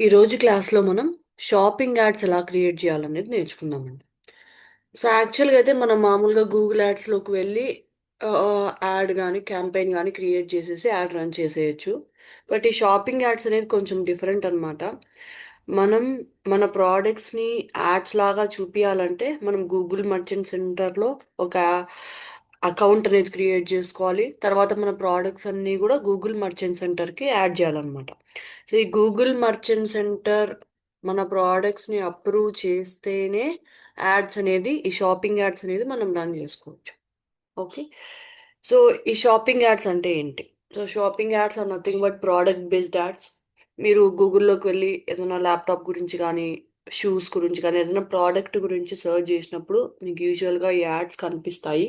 ఈరోజు క్లాస్లో మనం షాపింగ్ యాడ్స్ ఎలా క్రియేట్ చేయాలనేది నేర్చుకుందామండి. సో యాక్చువల్గా అయితే మనం మామూలుగా గూగుల్ యాడ్స్లోకి వెళ్ళి యాడ్ కానీ క్యాంపెయిన్ కానీ క్రియేట్ చేసేసి యాడ్ రన్ చేసేయచ్చు. బట్ ఈ షాపింగ్ యాడ్స్ అనేది కొంచెం డిఫరెంట్ అనమాట. మనం మన ప్రోడక్ట్స్ని యాడ్స్ లాగా చూపించాలంటే మనం గూగుల్ మర్చెంట్ సెంటర్లో ఒక అకౌంట్ అనేది క్రియేట్ చేసుకోవాలి. తర్వాత మన ప్రోడక్ట్స్ అన్నీ కూడా గూగుల్ మర్చెంట్ సెంటర్కి యాడ్ చేయాలన్నమాట. సో ఈ గూగుల్ మర్చెంట్ సెంటర్ మన ప్రోడక్ట్స్ని అప్రూవ్ చేస్తేనే యాడ్స్ అనేది ఈ షాపింగ్ యాడ్స్ అనేది మనం రన్ చేసుకోవచ్చు. ఓకే. సో ఈ షాపింగ్ యాడ్స్ అంటే ఏంటి? So shopping ads are nothing but product based ads. మీరు గూగుల్లోకి వెళ్ళి ఏదైనా ల్యాప్టాప్ గురించి కానీ షూస్ గురించి కానీ ఏదైనా ప్రోడక్ట్ గురించి సర్చ్ చేసినప్పుడు మీకు యూజువల్గా ఈ యాడ్స్ కనిపిస్తాయి.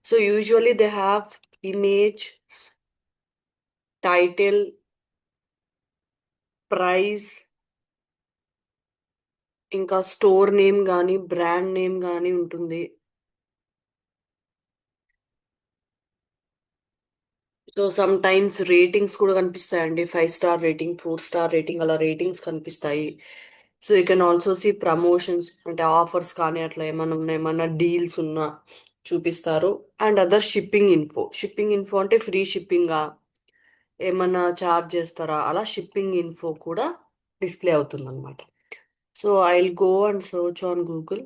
So usually they have image, title, price, ఇంకా స్టోర్ నేమ్ కానీ బ్రాండ్ నేమ్ కానీ ఉంటుంది. సో సమ్ టైమ్స్ రేటింగ్స్ కూడా కనిపిస్తాయండి. 5 స్టార్ రేటింగ్, 4 స్టార్ రేటింగ్, అలా రేటింగ్స్ కనిపిస్తాయి. So you can also see promotions, అంటే ఆఫర్స్ కానీ అట్లా ఏమైనా ఉన్నాయి, ఏమన్నా డీల్స్ ఉన్నా చూపిస్తారు. And other shipping info. Shipping info అంటే ఫ్రీ షిప్పింగా, ఏమన్నా ఛార్జ్ చేస్తారా, అలా షిప్పింగ్ ఇన్ఫో కూడా డిస్ప్లే అవుతుంది అనమాట. So I will go and search on Google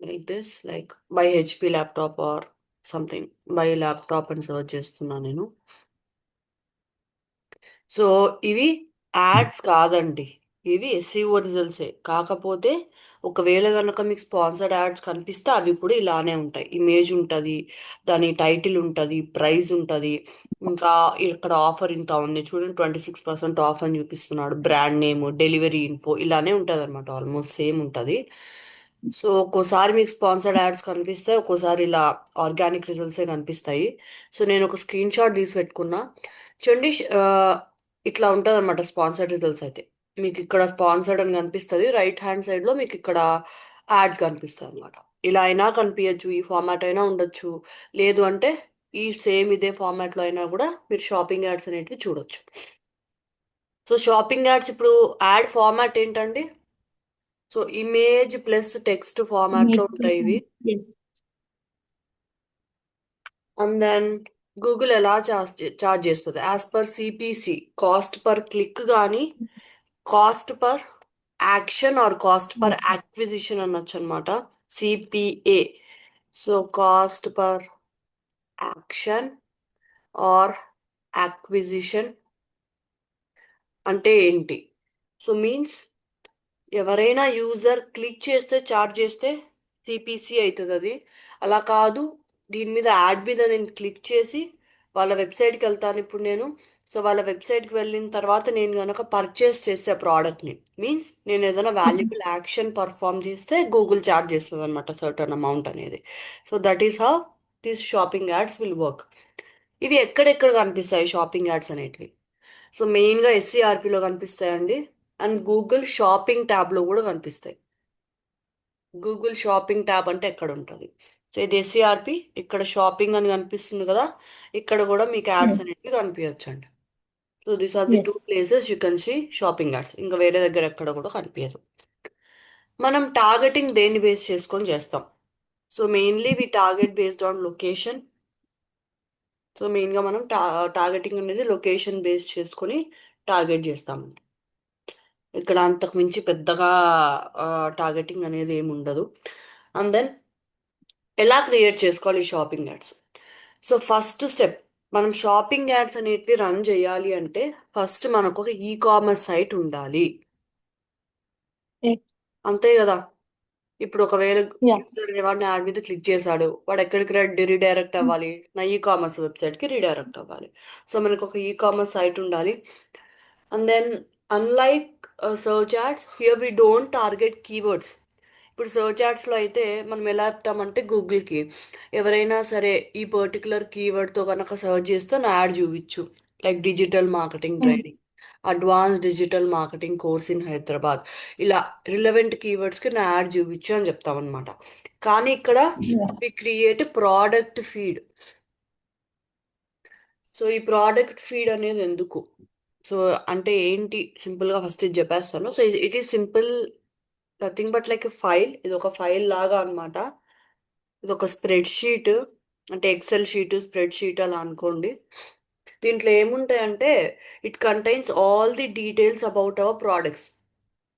like this, like by HP laptop or something, by laptop అని సర్చ్ చేస్తున్నా నేను. సో ఇవి యాడ్స్ కాదండి, ఇవి ఎస్సీఓ రిజల్ట్సే. కాకపోతే ఒకవేళ కనుక మీకు స్పాన్సర్డ్ యాడ్స్ కనిపిస్తే అవి కూడా ఇలానే ఉంటాయి. ఇమేజ్ ఉంటుంది, దాని టైటిల్ ఉంటుంది, ప్రైస్ ఉంటుంది, ఇంకా ఇక్కడ ఆఫర్ ఇంత ఉంది చూడండి, 26% ఆఫ్ అని చూపిస్తున్నాడు, బ్రాండ్ నేమ్, డెలివరీ ఇన్ఫో, ఇలానే ఉంటుంది అనమాట. ఆల్మోస్ట్ సేమ్ ఉంటుంది. సో ఒక్కోసారి మీకు స్పాన్సర్డ్ యాడ్స్ కనిపిస్తాయి, ఒక్కోసారి ఇలా ఆర్గానిక్ రిజల్ట్సే కనిపిస్తాయి. సో నేను ఒక స్క్రీన్ షాట్ తీసి పెట్టుకున్నా. చూడండి, ఇట్లా ఉంటుంది అనమాట స్పాన్సర్డ్ రిజల్ట్స్ అయితే. మీకు ఇక్కడ స్పాన్సర్డ్ అని కనిపిస్తుంది, రైట్ హ్యాండ్ సైడ్లో మీకు ఇక్కడ యాడ్స్ కనిపిస్తాయి అనమాట. ఇలా అయినా కనిపించచ్చు, ఈ ఫార్మాట్ అయినా ఉండొచ్చు, లేదు అంటే ఈ సేమ్ ఇదే ఫార్మాట్లో అయినా కూడా మీరు షాపింగ్ యాడ్స్ అనేటివి చూడొచ్చు. సో షాపింగ్ యాడ్స్ ఇప్పుడు యాడ్ ఫార్మాట్ ఏంటండి? సో ఇమేజ్ ప్లస్ టెక్స్ట్ ఫార్మాట్లో Image ఉంటాయి person. ఇవి. Yes. అండ్ దెన్ గూగుల్ ఎలా చార్జ్ చేస్తుంది? As per CPC, cost per click కానీ cost per action or cost per Okay. Acquisition అనొచ్చు అనమాట. CPA. So cost per action or acquisition అంటే ఏంటి? సో మీన్స్ ఎవరైనా యూజర్ క్లిక్ చేస్తే చార్జ్ చేస్తే సిపిసి అవుతుంది అది. అలా కాదు, దీని మీద యాడ్ మీద నేను క్లిక్ చేసి వాళ్ళ వెబ్సైట్కి వెళ్తాను ఇప్పుడు నేను. సో వాళ్ళ వెబ్సైట్కి వెళ్ళిన తర్వాత నేను కనుక పర్చేస్ చేసే ప్రోడక్ట్ని, మీన్స్ నేను ఏదైనా Mhm. వాల్యుబుల్ యాక్షన్ పర్ఫామ్ చేస్తే గూగుల్ చార్జ్ చేస్తుంది అనమాట సర్టన్ అమౌంట్ అనేది. So that is how these shopping ads will work. ఇవి ఎక్కడెక్కడ కనిపిస్తాయి షాపింగ్ యాడ్స్ అనేటివి? సో మెయిన్గా ఎస్సీఆర్పిలో కనిపిస్తాయండి. అండ్ గూగుల్ షాపింగ్ ట్యాబ్లో కూడా కనిపిస్తాయి. గూగుల్ షాపింగ్ ట్యాబ్ అంటే ఎక్కడ ఉంటుంది? సో ఇది ఎస్సీఆర్పి, ఇక్కడ షాపింగ్ అని కనిపిస్తుంది కదా, ఇక్కడ కూడా మీకు Yes. యాడ్స్ అనేవి కనిపించచ్చండి. So these are the two Yes. Places you can see shopping ads. ఇంకా వేరే దగ్గర ఎక్కడ కూడా కనిపించదు. మనం టార్గెటింగ్ దేన్ని బేస్ చేసుకొని చేస్తాం? So mainly we target based on location. So మెయిన్గా మనం టార్గెటింగ్ అనేది లొకేషన్ బేస్ చేసుకొని టార్గెట్ చేస్తాం. ఇక్కడ అంతకు మించి పెద్దగా టార్గెటింగ్ అనేది ఏమి ఉండదు. అండ్ దెన్ ఎలా క్రియేట్ చేసుకోవాలి ఈ shopping ads? So first step, మనం షాపింగ్ యాడ్స్ అనేటివి రన్ చేయాలి అంటే ఫస్ట్ మనకు ఒక ఈ కామర్స్ సైట్ ఉండాలి. Yes. అంతే కదా. ఇప్పుడు ఒకవేళ Yeah. యూజర్ వాడిని యాడ్ మీద క్లిక్ చేశాడు, వాడు ఎక్కడికి రీడైరెక్ట్ అవ్వాలి? నా ఈ కామర్స్ వెబ్సైట్కి రీడైరెక్ట్ అవ్వాలి. సో మనకు ఒక ఈ కామర్స్ సైట్ ఉండాలి. And then unlike search ads, here we don't target keywords. ఇప్పుడు సర్చ్ యాడ్స్లో అయితే మనం ఎలా చెప్తామంటే గూగుల్కి ఎవరైనా సరే ఈ పర్టికులర్ కీవర్డ్తో కనుక సర్చ్ చేస్తే నా యాడ్ చూపించు, like digital marketing Mm. Training, advance digital marketing course in Hyderabad, ఇలా రిలవెంట్ కీవర్డ్స్కి నా యాడ్ చూపించు అని చెప్తామన్నమాట. కానీ ఇక్కడ Yeah. We create product feed. So ఈ ప్రోడక్ట్ ఫీడ్ అనేది ఎందుకు? సో అంటే ఏంటి సింపుల్గా ఫస్ట్ ఇది చెప్పేస్తాను. So it is simple, nothing but like file. ఇది ఒక ఫైల్ లాగా అన్నమాట. ఇది ఒక స్ప్రెడ్ షీట్, అంటే ఎక్సెల్ షీట్, స్ప్రెడ్ షీట్ అలా అనుకోండి. దీంట్లో ఏముంటాయంటే it contains all the details about our products.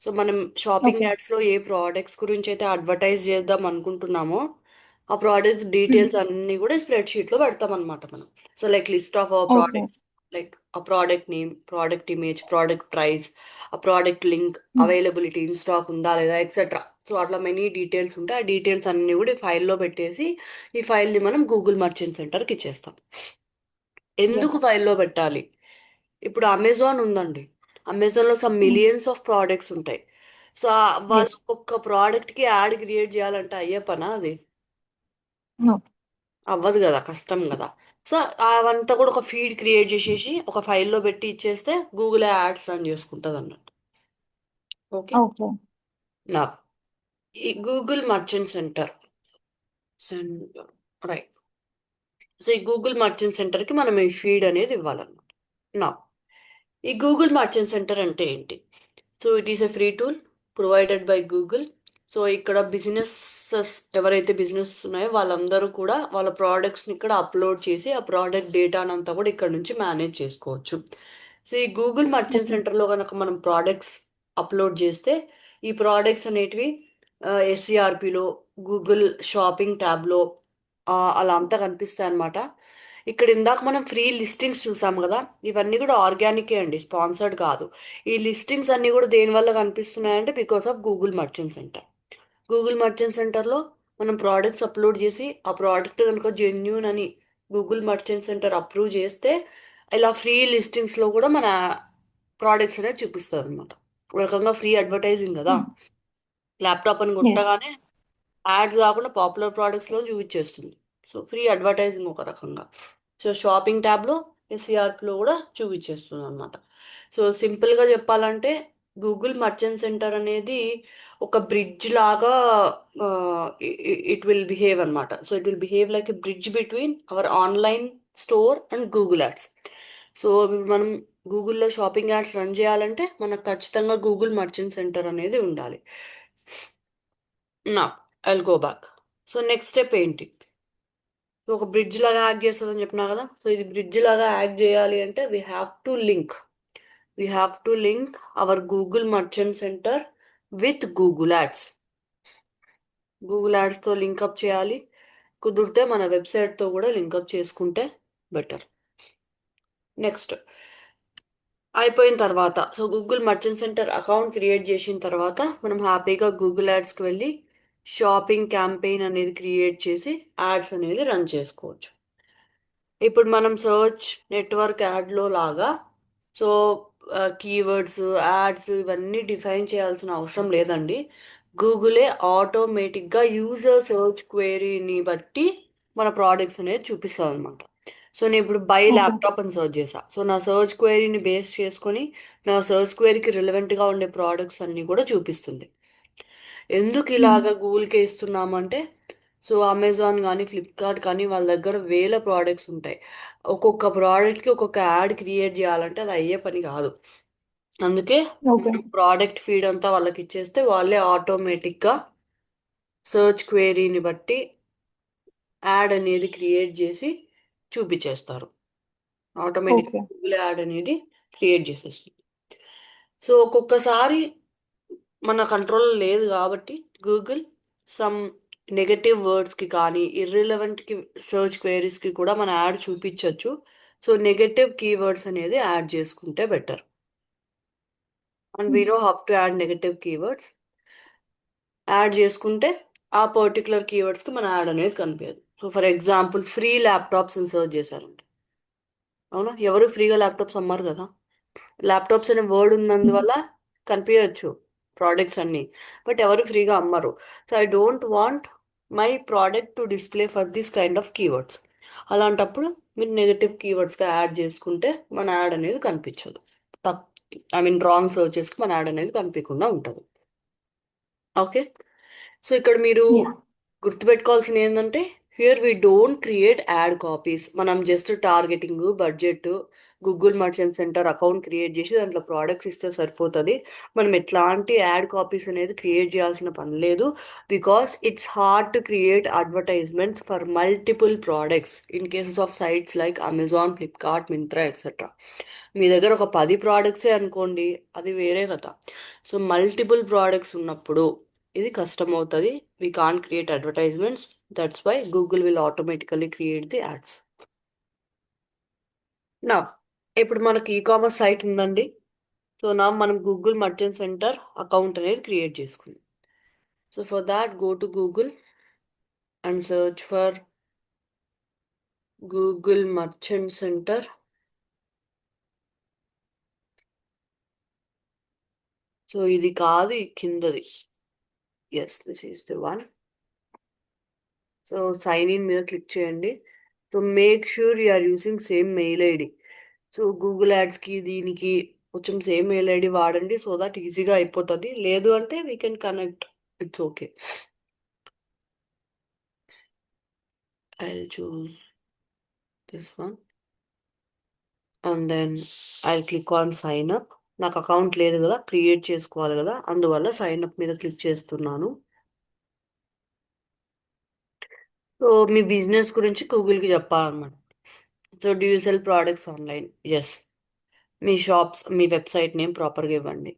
So మనం షాపింగ్ ఓకే. యాడ్స్లో ఏ ప్రోడక్ట్స్ గురించి అయితే అడ్వర్టైజ్ చేద్దాం అనుకుంటున్నామో ఆ ప్రోడక్ట్స్ హ్మ్. డీటెయిల్స్ అన్నీ కూడా స్ప్రెడ్ షీట్లో పెడతాం అనమాట మనం. So like list of our okay. Products, like ఆ product name, product image, product price, ఆ product link, hmm. Availability, in stock ఉందా లేదా, ఎక్సెట్రా. సో అట్లా మెనీ డీటెయిల్స్ ఉంటాయి. ఆ డీటెయిల్స్ అన్నీ కూడా ఈ ఫైల్లో పెట్టేసి ఈ ఫైల్ని మనం గూగుల్ మర్చెంట్ సెంటర్కి ఇచ్చేస్తాం. ఎందుకు ఎస్. ఫైల్లో పెట్టాలి? ఇప్పుడు అమెజాన్ ఉందండి. అమెజాన్లో సమ్ హ్మ్. మిలియన్స్ ఆఫ్ ప్రోడక్ట్స్ ఉంటాయి. సో వాళ్ళు ఎస్. ఒక్క ప్రోడక్ట్కి యాడ్ క్రియేట్ చేయాలంటే అయ్యే పనా అది? నో. అవ్వదు కదా, కష్టం కదా. సో అవంతా కూడా ఒక ఫీడ్ క్రియేట్ చేసేసి ఒక ఫైల్లో పెట్టి ఇచ్చేస్తే గూగుల్ యాడ్స్ రన్ చేసుకుంటుంది అన్నట్టు. ఓకే. ఓకే. నా ఈ Google merchant centre right. So ఈ గూగుల్ మర్చెంట్ సెంటర్కి మనం ఈ ఫీడ్ అనేది ఇవ్వాలన్నమాట. నా ఈ గూగుల్ మర్చెంట్ సెంటర్ అంటే ఏంటి? So it is a free tool provided by Google. So ఇక్కడ బిజినెసెస్ ఎవరైతే బిజినెస్ ఉన్నాయో వాళ్ళందరూ కూడా వాళ్ళ ప్రోడక్ట్స్ని ఇక్కడ అప్లోడ్ చేసి ఆ ప్రోడక్ట్ డేటాను అంతా కూడా ఇక్కడ నుంచి మేనేజ్ చేసుకోవచ్చు. సో ఈ గూగుల్ మర్చెంట్ ఓకే. సెంటర్లో కనుక మనం ప్రోడక్ట్స్ అప్లోడ్ చేస్తే ఈ ప్రోడక్ట్స్ అనేటివి ఎస్సిఆర్పిలో, గూగుల్ షాపింగ్ ట్యాబ్లో అలా అంతా కనిపిస్తాయి అన్నమాట. ఇక్కడ ఇందాక మనం ఫ్రీ లిస్టింగ్స్ చూసాం కదా, ఇవన్నీ కూడా ఆర్గానికే అండి, స్పాన్సర్డ్ కాదు. ఈ లిస్టింగ్స్ అన్నీ కూడా దేని వల్ల కనిపిస్తున్నాయంటే because of Google merchant Center. Google merchant సెంటర్లో మనం ప్రోడక్ట్స్ అప్లోడ్ చేసి ఆ ప్రోడక్ట్ కనుక జెన్యూన్ అని గూగుల్ మర్చెంట్ సెంటర్ అప్రూవ్ చేస్తే ఇలా ఫ్రీ లిస్టింగ్స్లో కూడా మన ప్రోడక్ట్స్ అనేది చూపిస్తుంది అనమాట. ఒక రకంగా ఫ్రీ అడ్వర్టైజింగ్ కదా. హ్మ్. ల్యాప్టాప్ అని ఎస్. కొట్టగానే యాడ్స్ కాకుండా పాపులర్ ప్రోడక్ట్స్లో చూపించేస్తుంది. సో ఫ్రీ అడ్వర్టైజింగ్ ఒక రకంగా. సో షాపింగ్ ట్యాబ్లో, ఎస్సీఆర్లో కూడా చూపించేస్తుంది అనమాట. సో సింపుల్గా చెప్పాలంటే గూగుల్ మర్చెంట్ సెంటర్ అనేది ఒక బ్రిడ్జ్ లాగా ఇట్ విల్ బిహేవ్ అనమాట. So it will behave like a bridge between hour online store and Google ads. So ఇప్పుడు మనం గూగుల్లో షాపింగ్ యాడ్స్ రన్ చేయాలంటే మనకు ఖచ్చితంగా గూగుల్ మర్చెంట్ సెంటర్ అనేది ఉండాలి. నా I'll go back. So next step ఏంటి? సో ఒక బ్రిడ్జ్ లాగా యాక్ట్ చేస్తుందని చెప్పినా కదా. సో ఇది బ్రిడ్జ్ లాగా యాక్ట్ చేయాలి అంటే we have to link our Google merchant Center with Google Ads. Google యాడ్స్తో లింకప్ చేయాలి. కుదిరితే మన వెబ్సైట్తో కూడా లింకప్ చేసుకుంటే బెటర్. నెక్స్ట్ అయిపోయిన తర్వాత, so Google merchant centre account create చేసిన తర్వాత మనం హ్యాపీగా గూగుల్ యాడ్స్కి వెళ్ళి షాపింగ్ క్యాంపెయిన్ అనేది క్రియేట్ చేసి యాడ్స్ అనేది రన్ చేసుకోవచ్చు. ఇప్పుడు మనం సర్చ్ నెట్వర్క్ యాడ్లో లాగా సో కీవర్డ్స్, యాడ్స్ ఇవన్నీ డిఫైన్ చేయాల్సిన అవసరం లేదండి. గూగులే ఆటోమేటిక్గా యూజర్ సర్చ్ క్వెరీని బట్టి మన ప్రోడక్ట్స్ అనేది చూపిస్తుంది అనమాట. సో నేను ఇప్పుడు బై ఓకే. ల్యాప్టాప్ అని సర్చ్ చేసా. సో నా సర్చ్ క్వెరీని బేస్ చేసుకొని నా సర్చ్ క్వెరీకి రిలవెంట్గా ఉండే ప్రోడక్ట్స్ అన్నీ కూడా చూపిస్తుంది. ఎందుకు హ్మ్. ఇలాగ గూగుల్కే ఇస్తున్నామంటే, సో అమెజాన్ కానీ ఫ్లిప్కార్ట్ కానీ వాళ్ళ దగ్గర వేల ప్రోడక్ట్స్ ఉంటాయి. ఒక్కొక్క ప్రోడక్ట్కి ఒక్కొక్క యాడ్ క్రియేట్ చేయాలంటే అది అయ్యే పని కాదు. అందుకే ఓకే. మనం ప్రోడక్ట్ ఫీడ్ అంతా వాళ్ళకి ఇచ్చేస్తే వాళ్ళే ఆటోమేటిక్గా సర్చ్ క్వెరీని బట్టి యాడ్ అనేది క్రియేట్ చేసి చూపించేస్తారు. ఆటోమేటిక్గా ఓకే. గూగుల్ యాడ్ అనేది క్రియేట్ చేసేస్తుంది. సో ఒక్కొక్కసారి మన కంట్రోల్ లేదు కాబట్టి గూగుల్ సమ్ నెగటివ్ వర్డ్స్కి కానీ ఇర్రిలవెంట్కి సర్చ్ క్వైరీస్కి కూడా మన యాడ్ చూపించవచ్చు. సో నెగటివ్ కీవర్డ్స్ అనేది యాడ్ చేసుకుంటే బెటర్. అండ్ వీ హ్మ్. Know how to add negative keywords. Add చేసుకుంటే ఆ పర్టికులర్ కీవర్డ్స్కి మన యాడ్ అనేది కనిపించదు. So for example free laptops అని సర్చ్ చేశారంటే, అవునా, ఎవరు ఫ్రీగా ల్యాప్టాప్స్ అమ్మారు కదా. ల్యాప్టాప్స్ అనే వర్డ్ హ్మ్. ఉన్నందువల్ల కనిపించచ్చు ప్రోడక్ట్స్ అన్నీ, బట్ ఎవరు ఫ్రీగా అమ్మరు. So I don't want my product to display for this kind of keywords. అలాంటప్పుడు మీరు నెగటివ్ కీవర్డ్స్గా యాడ్ చేసుకుంటే మన యాడ్ అనేది కనిపించదు. తప్ ఐ మీన్ రాంగ్ సర్చెస్కి మన యాడ్ అనేది కనిపించకుండా ఉంటుంది. ఓకే. సో ఇక్కడ మీరు యా. గుర్తుపెట్టుకోవాల్సింది ఏంటంటే here we don't create ad copies. మనం just targeting, budget, Google merchant centre account create చేసి దాంట్లో ప్రోడక్ట్స్ ఇస్తే సరిపోతుంది. మనం ఎట్లాంటి యాడ్ కాపీస్ అనేది క్రియేట్ చేయాల్సిన పని లేదు. Because it's hard to create advertisements for multiple products in cases of sites like Amazon, Flipkart, Myntra etcetera. మీ దగ్గర ఒక 10 ప్రోడక్ట్సే అనుకోండి, అది వేరే కదా. సో మల్టిపుల్ ప్రోడక్ట్స్ ఉన్నప్పుడు ఇది కష్టం అవుతుంది. We can't create advertisements. That's why Google will automatically create the ads. నా ఇప్పుడు మనకి ఈ కామర్స్ సైట్ ఉందండి. సో నా మనం గూగుల్ మర్చెంట్ సెంటర్ అకౌంట్ అనేది క్రియేట్ చేసుకుందాం. So for that go to Google and search for Google merchant Center. So ఇది కాదు, ఈ కిందది. Yes, this is the one. So sign in మీద క్లిక్ చేయండి. So make sure you are using same mail ID. So Google యాడ్స్కి దీనికి కొంచెం same mail ID వాడండి, సో దట్ ఈజీగా అయిపోతుంది. లేదు అంటే we can connect, it's okay. I choose this one and then I click on sign up. నాకు account లేదు కదా, క్రియేట్ చేసుకోవాలి కదా, అందువల్ల సైన్ అప్ మీద క్లిక్ చేస్తున్నాను. సో మీ బిజినెస్ గురించి గూగుల్కి చెప్పాలన్నమాట. So do you sell products online? Yes. మీ షాప్స్, మీ వెబ్సైట్ నేమ్ ప్రాపర్గా ఇవ్వండి.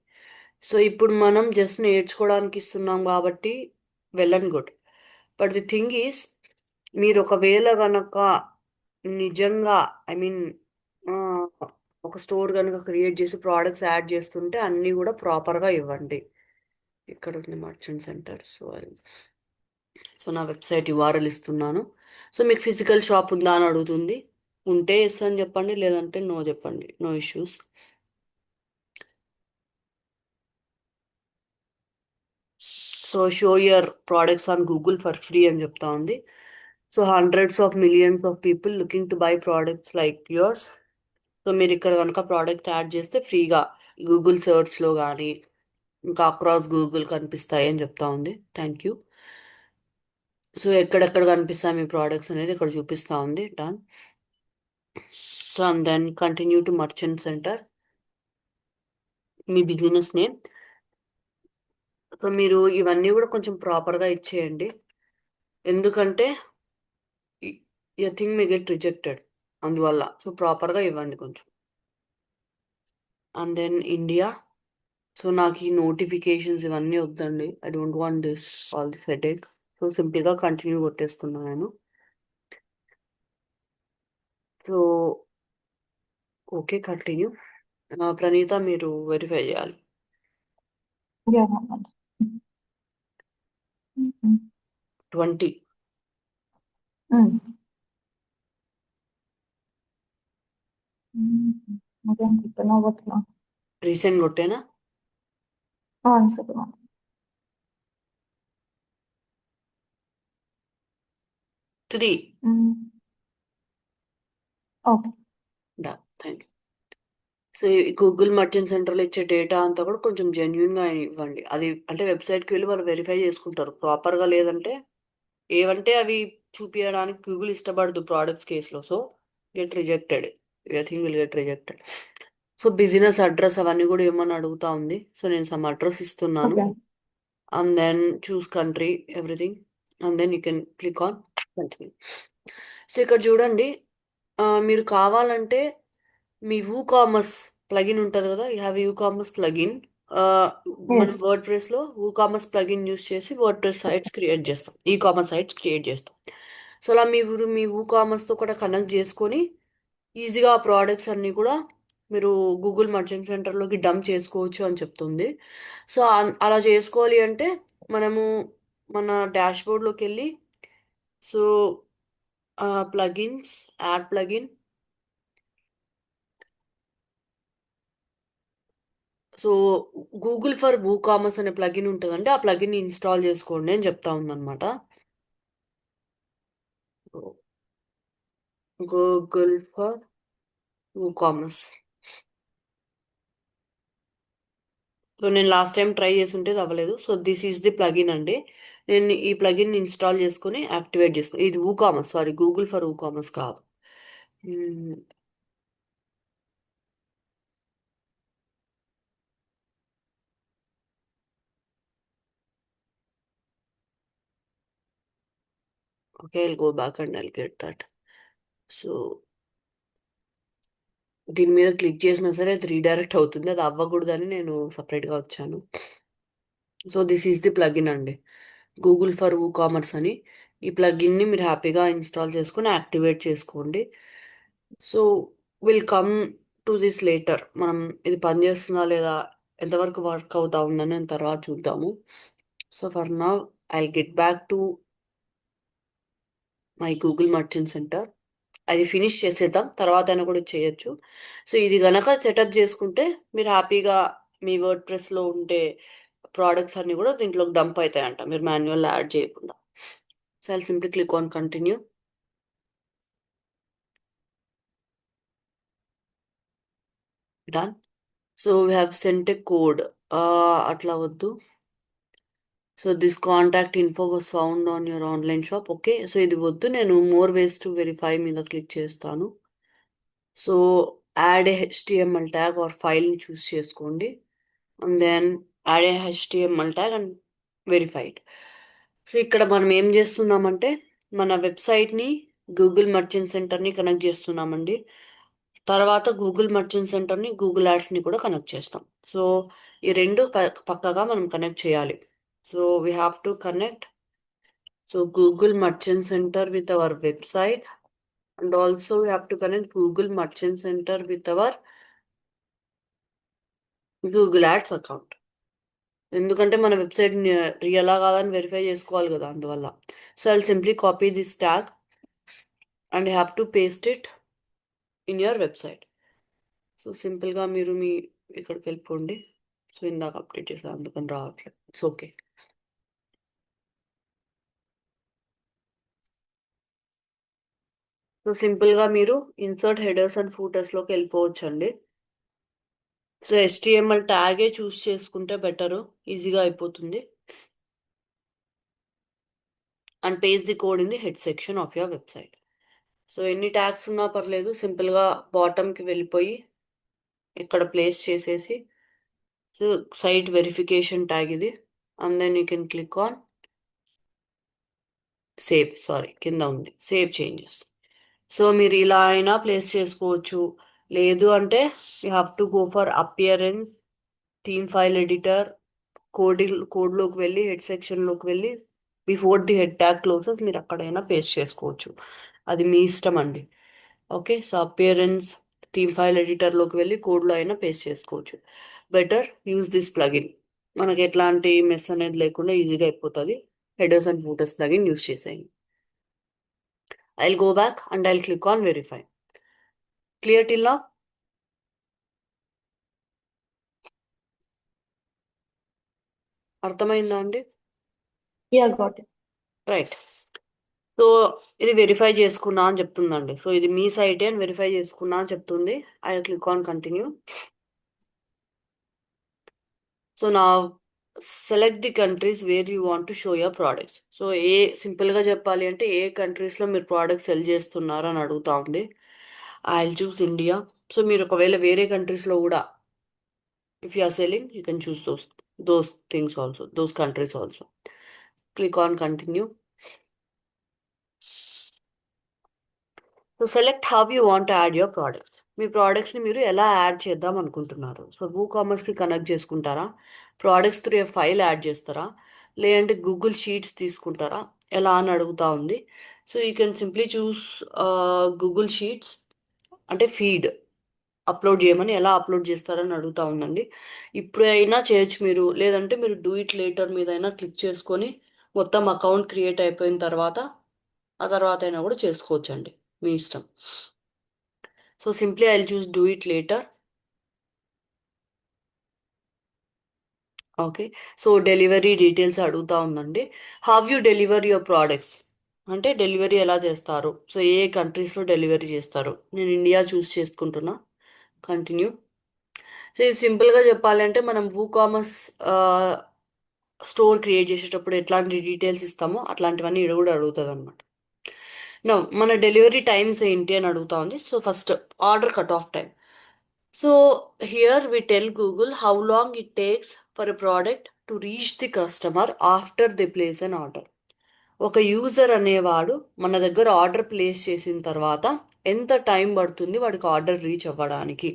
సో ఇప్పుడు మనం జస్ట్ నేర్చుకోవడానికి ఇస్తున్నాం కాబట్టి well and good. But the thing is, మీరు ఒకవేళ కనుక నిజంగా, ఐ మీన్, ఒక స్టోర్ కనుక క్రియేట్ చేసి ప్రోడక్ట్స్ యాడ్ చేస్తుంటే అన్నీ కూడా ప్రాపర్గా ఇవ్వండి. ఇక్కడ ఉంది మర్చెంట్ సెంటర్. సో నా వెబ్సైట్ యూఆర్ఎల్ ఇస్తున్నాను. సో మీకు ఫిజికల్ షాప్ ఉందా అని అడుగుతుంది. ఉంటే ఎస్ అని చెప్పండి, లేదంటే నో చెప్పండి, no issues. So show your products on Google for free అని చెప్తా ఉంది. So hundreds of millions of people looking to buy products like yours. So మీరు ఇక్కడ కనుక ప్రోడక్ట్ యాడ్ చేస్తే ఫ్రీగా గూగుల్ సర్చ్లో కానీ ఇంకా అక్రాస్ గూగుల్ కనిపిస్తాయి అని చెప్తా ఉంది. Thank you. సో ఎక్కడెక్కడ కనిపిస్తాయి మీ ప్రోడక్ట్స్ అనేది ఇక్కడ చూపిస్తా ఉంది. Done. So and then continue to merchant centre, మీ బిజినెస్ నేమ్. సో మీరు ఇవన్నీ కూడా కొంచెం ప్రాపర్గా ఇచ్చేయండి, ఎందుకంటే you think may get rejected, అందువల్ల. సో ప్రాపర్గా ఇవ్వండి కొంచెం. And then India. సో నాకు ఈ నోటిఫికేషన్స్ ఇవన్నీ వద్దండి, I don't want this all this headache. So సింపుల్గా కంటిన్యూ కొట్టేస్తున్నాను నేను. So okay, continue. ప్రణీత మీరు వెరిఫై చేయాలి. Yeah, Mohammed. Mm. 20 Mm. అదేం గుర్తున్నా పోతున్నా. రీసెంట్ కొట్టేనా? ఆన్సర్ 3. ఓకే. డా, థ్యాంక్ యూ. సో ఈ గూగుల్ మర్చెంట్ సెంటర్లో ఇచ్చే డేటా అంతా కూడా కొంచెం జెన్యున్గా ఇవ్వండి. అది అంటే వెబ్సైట్కి వెళ్ళి వాళ్ళు వెరిఫై చేసుకుంటారు ప్రాపర్గా. లేదంటే ఏవంటే అవి చూపించడానికి గూగుల్ ఇష్టపడదు ప్రోడక్ట్స్ కేసులో. So get rejected, thing will get rejected. So business address అవన్నీ కూడా ఏమని అడుగుతా ఉంది. సో నేను సమ్ అడ్రస్ ఇస్తున్నాను. Okay. And then choose country, everything. And then you can click on continue. So ఇక్కడ చూడండి, మీరు కావాలంటే మీ కామర్స్ ప్లగిన్ ఉంటుంది కదా, యూ హ్యావ్ కామర్స్ ప్లగిన్. మనం ఎస్. వర్డ్ ప్రెస్లో కామర్స్ ప్లగిన్ యూస్ చేసి వర్డ్ ప్రెస్ సైట్స్ క్రియేట్ చేస్తాం, కామర్స్ సైట్స్ క్రియేట్ చేస్తాం. సో అలా మీ కామర్స్తో కూడా కనెక్ట్ చేసుకొని ఈజీగా ప్రోడక్ట్స్ అన్నీ కూడా మీరు గూగుల్ మర్చెంట్ సెంటర్లోకి డంప్ చేసుకోవచ్చు అని చెప్తుంది. సో అలా చేసుకోవాలి అంటే మనము మన డాష్బోర్డ్లోకి వెళ్ళి, so plugins, add plugin. So Google for commerce అనే ప్లగిన్ ఉంటుందండి, ఆ ప్లగిన్ ఇన్స్టాల్ చేసుకోండి అని చెప్తా ఉందన్నమాట. Google for commerce. సో నేను లాస్ట్ టైం ట్రై చేసి ఉంటే అది అవ్వలేదు. So this is the plugin అండి. నేను ఈ ప్లగిన్ ఇన్స్టాల్ చేసుకుని యాక్టివేట్ చేసుకుని, ఇది commerce, sorry, Google for commerce కాదు. Okay, I'll go back and I'll get that. So దీని మీద క్లిక్ చేసినా సరే అది రీడైరెక్ట్ అవుతుంది. అది అవ్వకూడదని నేను సపరేట్గా వచ్చాను. So this is the plugin అండి, గూగుల్ ఫర్ కామర్స్ అని. ఈ ప్లగిన్ని మీరు హ్యాపీగా ఇన్స్టాల్ చేసుకుని యాక్టివేట్ చేసుకోండి. So will come to this later. మనం ఇది పనిచేస్తుందా లేదా, ఎంతవరకు వర్క్ అవుతా ఉందని తర్వాత చూద్దాము. So for now I get back to my Google merchant centre. అది ఫినిష్ చేసేద్దాం, తర్వాత అయినా కూడా చేయొచ్చు. సో ఇది గనక సెటప్ చేసుకుంటే మీరు హ్యాపీగా మీ వర్డ్ ప్రెస్లో ఉంటే ప్రోడక్ట్స్ అన్ని కూడా దీంట్లోకి డంప్ అవుతాయంట, మీరు మాన్యువల్ యాడ్ చేయకుండా. So I simply click on continue. Done. So we have sent a code. అట్లా వద్దు. So this contact info was found on your online shop. Okay, so ఇది వద్దు, నేను మోర్ వేస్ టు వెరిఫై మీద click చేస్తాను. So add a HTML tag or ఫైల్ని choose చేసుకోండి, and then add a HTML tag and verified. So ఇక్కడ మనం ఏం చేస్తున్నామంటే మన వెబ్సైట్ని గూగుల్ మర్చెంట్ సెంటర్ని కనెక్ట్ చేస్తున్నామండి. తర్వాత గూగుల్ మర్చెంట్ సెంటర్ని గూగుల్ యాడ్స్ని కూడా కనెక్ట్ చేస్తాం. సో ఈ రెండు పక్కగా మనం కనెక్ట్ చేయాలి. So we have to connect. So Google merchant Center with our website, and also we have to connect Google Merchant Center with our Google Ads account. ఎందుకంటే మన వెబ్సైట్ రియలా కాదని వెరిఫై చేసుకోవాలి కదా, అందువల్ల. So I'll simply copy this tag and have to paste it in your website. So సింపుల్గా మీరు మీ ఇక్కడికి వెళ్ళిపోండి. సో ఇందాక అప్డేట్ చేసాను అందుకని రావట్లేదు. It's okay. సో సింపుల్గా మీరు ఇన్సర్ట్ హెడర్స్ అండ్ ఫూటర్స్లోకి వెళ్ళిపోవచ్చు అండి. సో HTML ట్యాగే చూస్ చేసుకుంటే బెటరు, ఈజీగా అయిపోతుంది. And paste the code in the head section of your website. So ఎన్ని ట్యాగ్స్ ఉన్నా పర్లేదు, సింపుల్గా బాటమ్కి వెళ్ళిపోయి ఇక్కడ ప్లేస్ చేసేసి, సో సైట్ వెరిఫికేషన్ ట్యాగ్ ఇది, and then you can click on save. Sorry, కింద ఉంది సేవ్ చేంజెస్. సో మీరు ఇలా అయినా ప్లేస్ చేసుకోవచ్చు, లేదు అంటే you have to go for appearance, theme file editor, కోడ్లోకి వెళ్ళి హెడ్ సెక్షన్లోకి వెళ్ళి before the head tag closes మీరు అక్కడైనా పేస్ట్ చేసుకోవచ్చు, అది మీ ఇష్టం అండి. Okay, so appearance, theme file ఎడిటర్లోకి వెళ్ళి కోడ్లో అయినా పేస్ట్ చేసుకోవచ్చు. బెటర్ యూజ్ దిస్ ప్లగిన్, మనకి ఎట్లాంటి మెస్ అనేది లేకుండా ఈజీగా అయిపోతుంది. హెడర్స్ అండ్ ఫూటర్స్ ప్లగిన్ యూజ్ చేసేయండి. I'll go back and I'll click on verify. Clear till నా? అర్థమైందా అండి? Yeah, got it. Right. So ఇది వెరిఫై చేసుకున్నా అని చెప్తుందండి. సో ఇది మీ సైటే అని వెరిఫై చేసుకున్నా అని చెప్తుంది. I click on continue. So నా select the countries where you want to show your products. So సింపుల్గా చెప్పాలి అంటే ఏ కంట్రీస్లో మీరు ప్రోడక్ట్స్ సెల్ చేస్తున్నారు అని అడుగుతా ఉంది. I will choose India. So మీరు ఒకవేళ వేరే కంట్రీస్లో కూడా if you are selling you can choose those things also, those countries also. Click on continue. So select how you want add your products. మీ ప్రోడక్ట్స్ని మీరు ఎలా యాడ్ చేద్దాం అనుకుంటున్నారు. సో కామర్స్కి కనెక్ట్ చేసుకుంటారా, ప్రోడక్ట్స్ త్రూ ఫైల్ యాడ్ చేస్తారా, లేదంటే గూగుల్ షీట్స్ తీసుకుంటారా, ఎలా అని అడుగుతా ఉంది. So you can simply choose Google Sheets, అంటే ఫీడ్ అప్లోడ్ చేయమని, ఎలా అప్లోడ్ చేస్తారని అడుగుతా ఉందండి. ఇప్పుడు అయినా చేయొచ్చు మీరు, లేదంటే మీరు డూ ఇట్ లేటర్ మీద అయినా క్లిక్ చేసుకొని మొత్తం అకౌంట్ క్రియేట్ అయిపోయిన తర్వాత ఆ తర్వాత అయినా కూడా చేసుకోవచ్చండి, మీ ఇష్టం. So simply I choose do it later. Okay, so delivery details అడుగుతా ఉందండి. How you deliver your products, అంటే డెలివరీ ఎలా చేస్తారు, సో ఏ కంట్రీస్లో డెలివరీ చేస్తారు. నేను ఇండియా చూస్ చేసుకుంటున్నా. కంటిన్యూ. సో ఇది సింపుల్గా చెప్పాలంటే మనం కామర్స్ స్టోర్ క్రియేట్ చేసేటప్పుడు ఎట్లాంటి డీటెయిల్స్ ఇస్తామో అట్లాంటివన్నీ ఈడ కూడా అడుగుతుంది అనమాట. నో, మన డెలివరీ టైమ్స్ ఏంటి అని అడుగుతా ఉంది. So first order cut off time. So here we tell Google how long it takes for a product to reach the customer after the place an order. ఒక యూజర్ అనేవాడు మన దగ్గర order place చేసిన తర్వాత ఎంత టైం పడుతుంది వాడికి order reach అవ్వడానికి.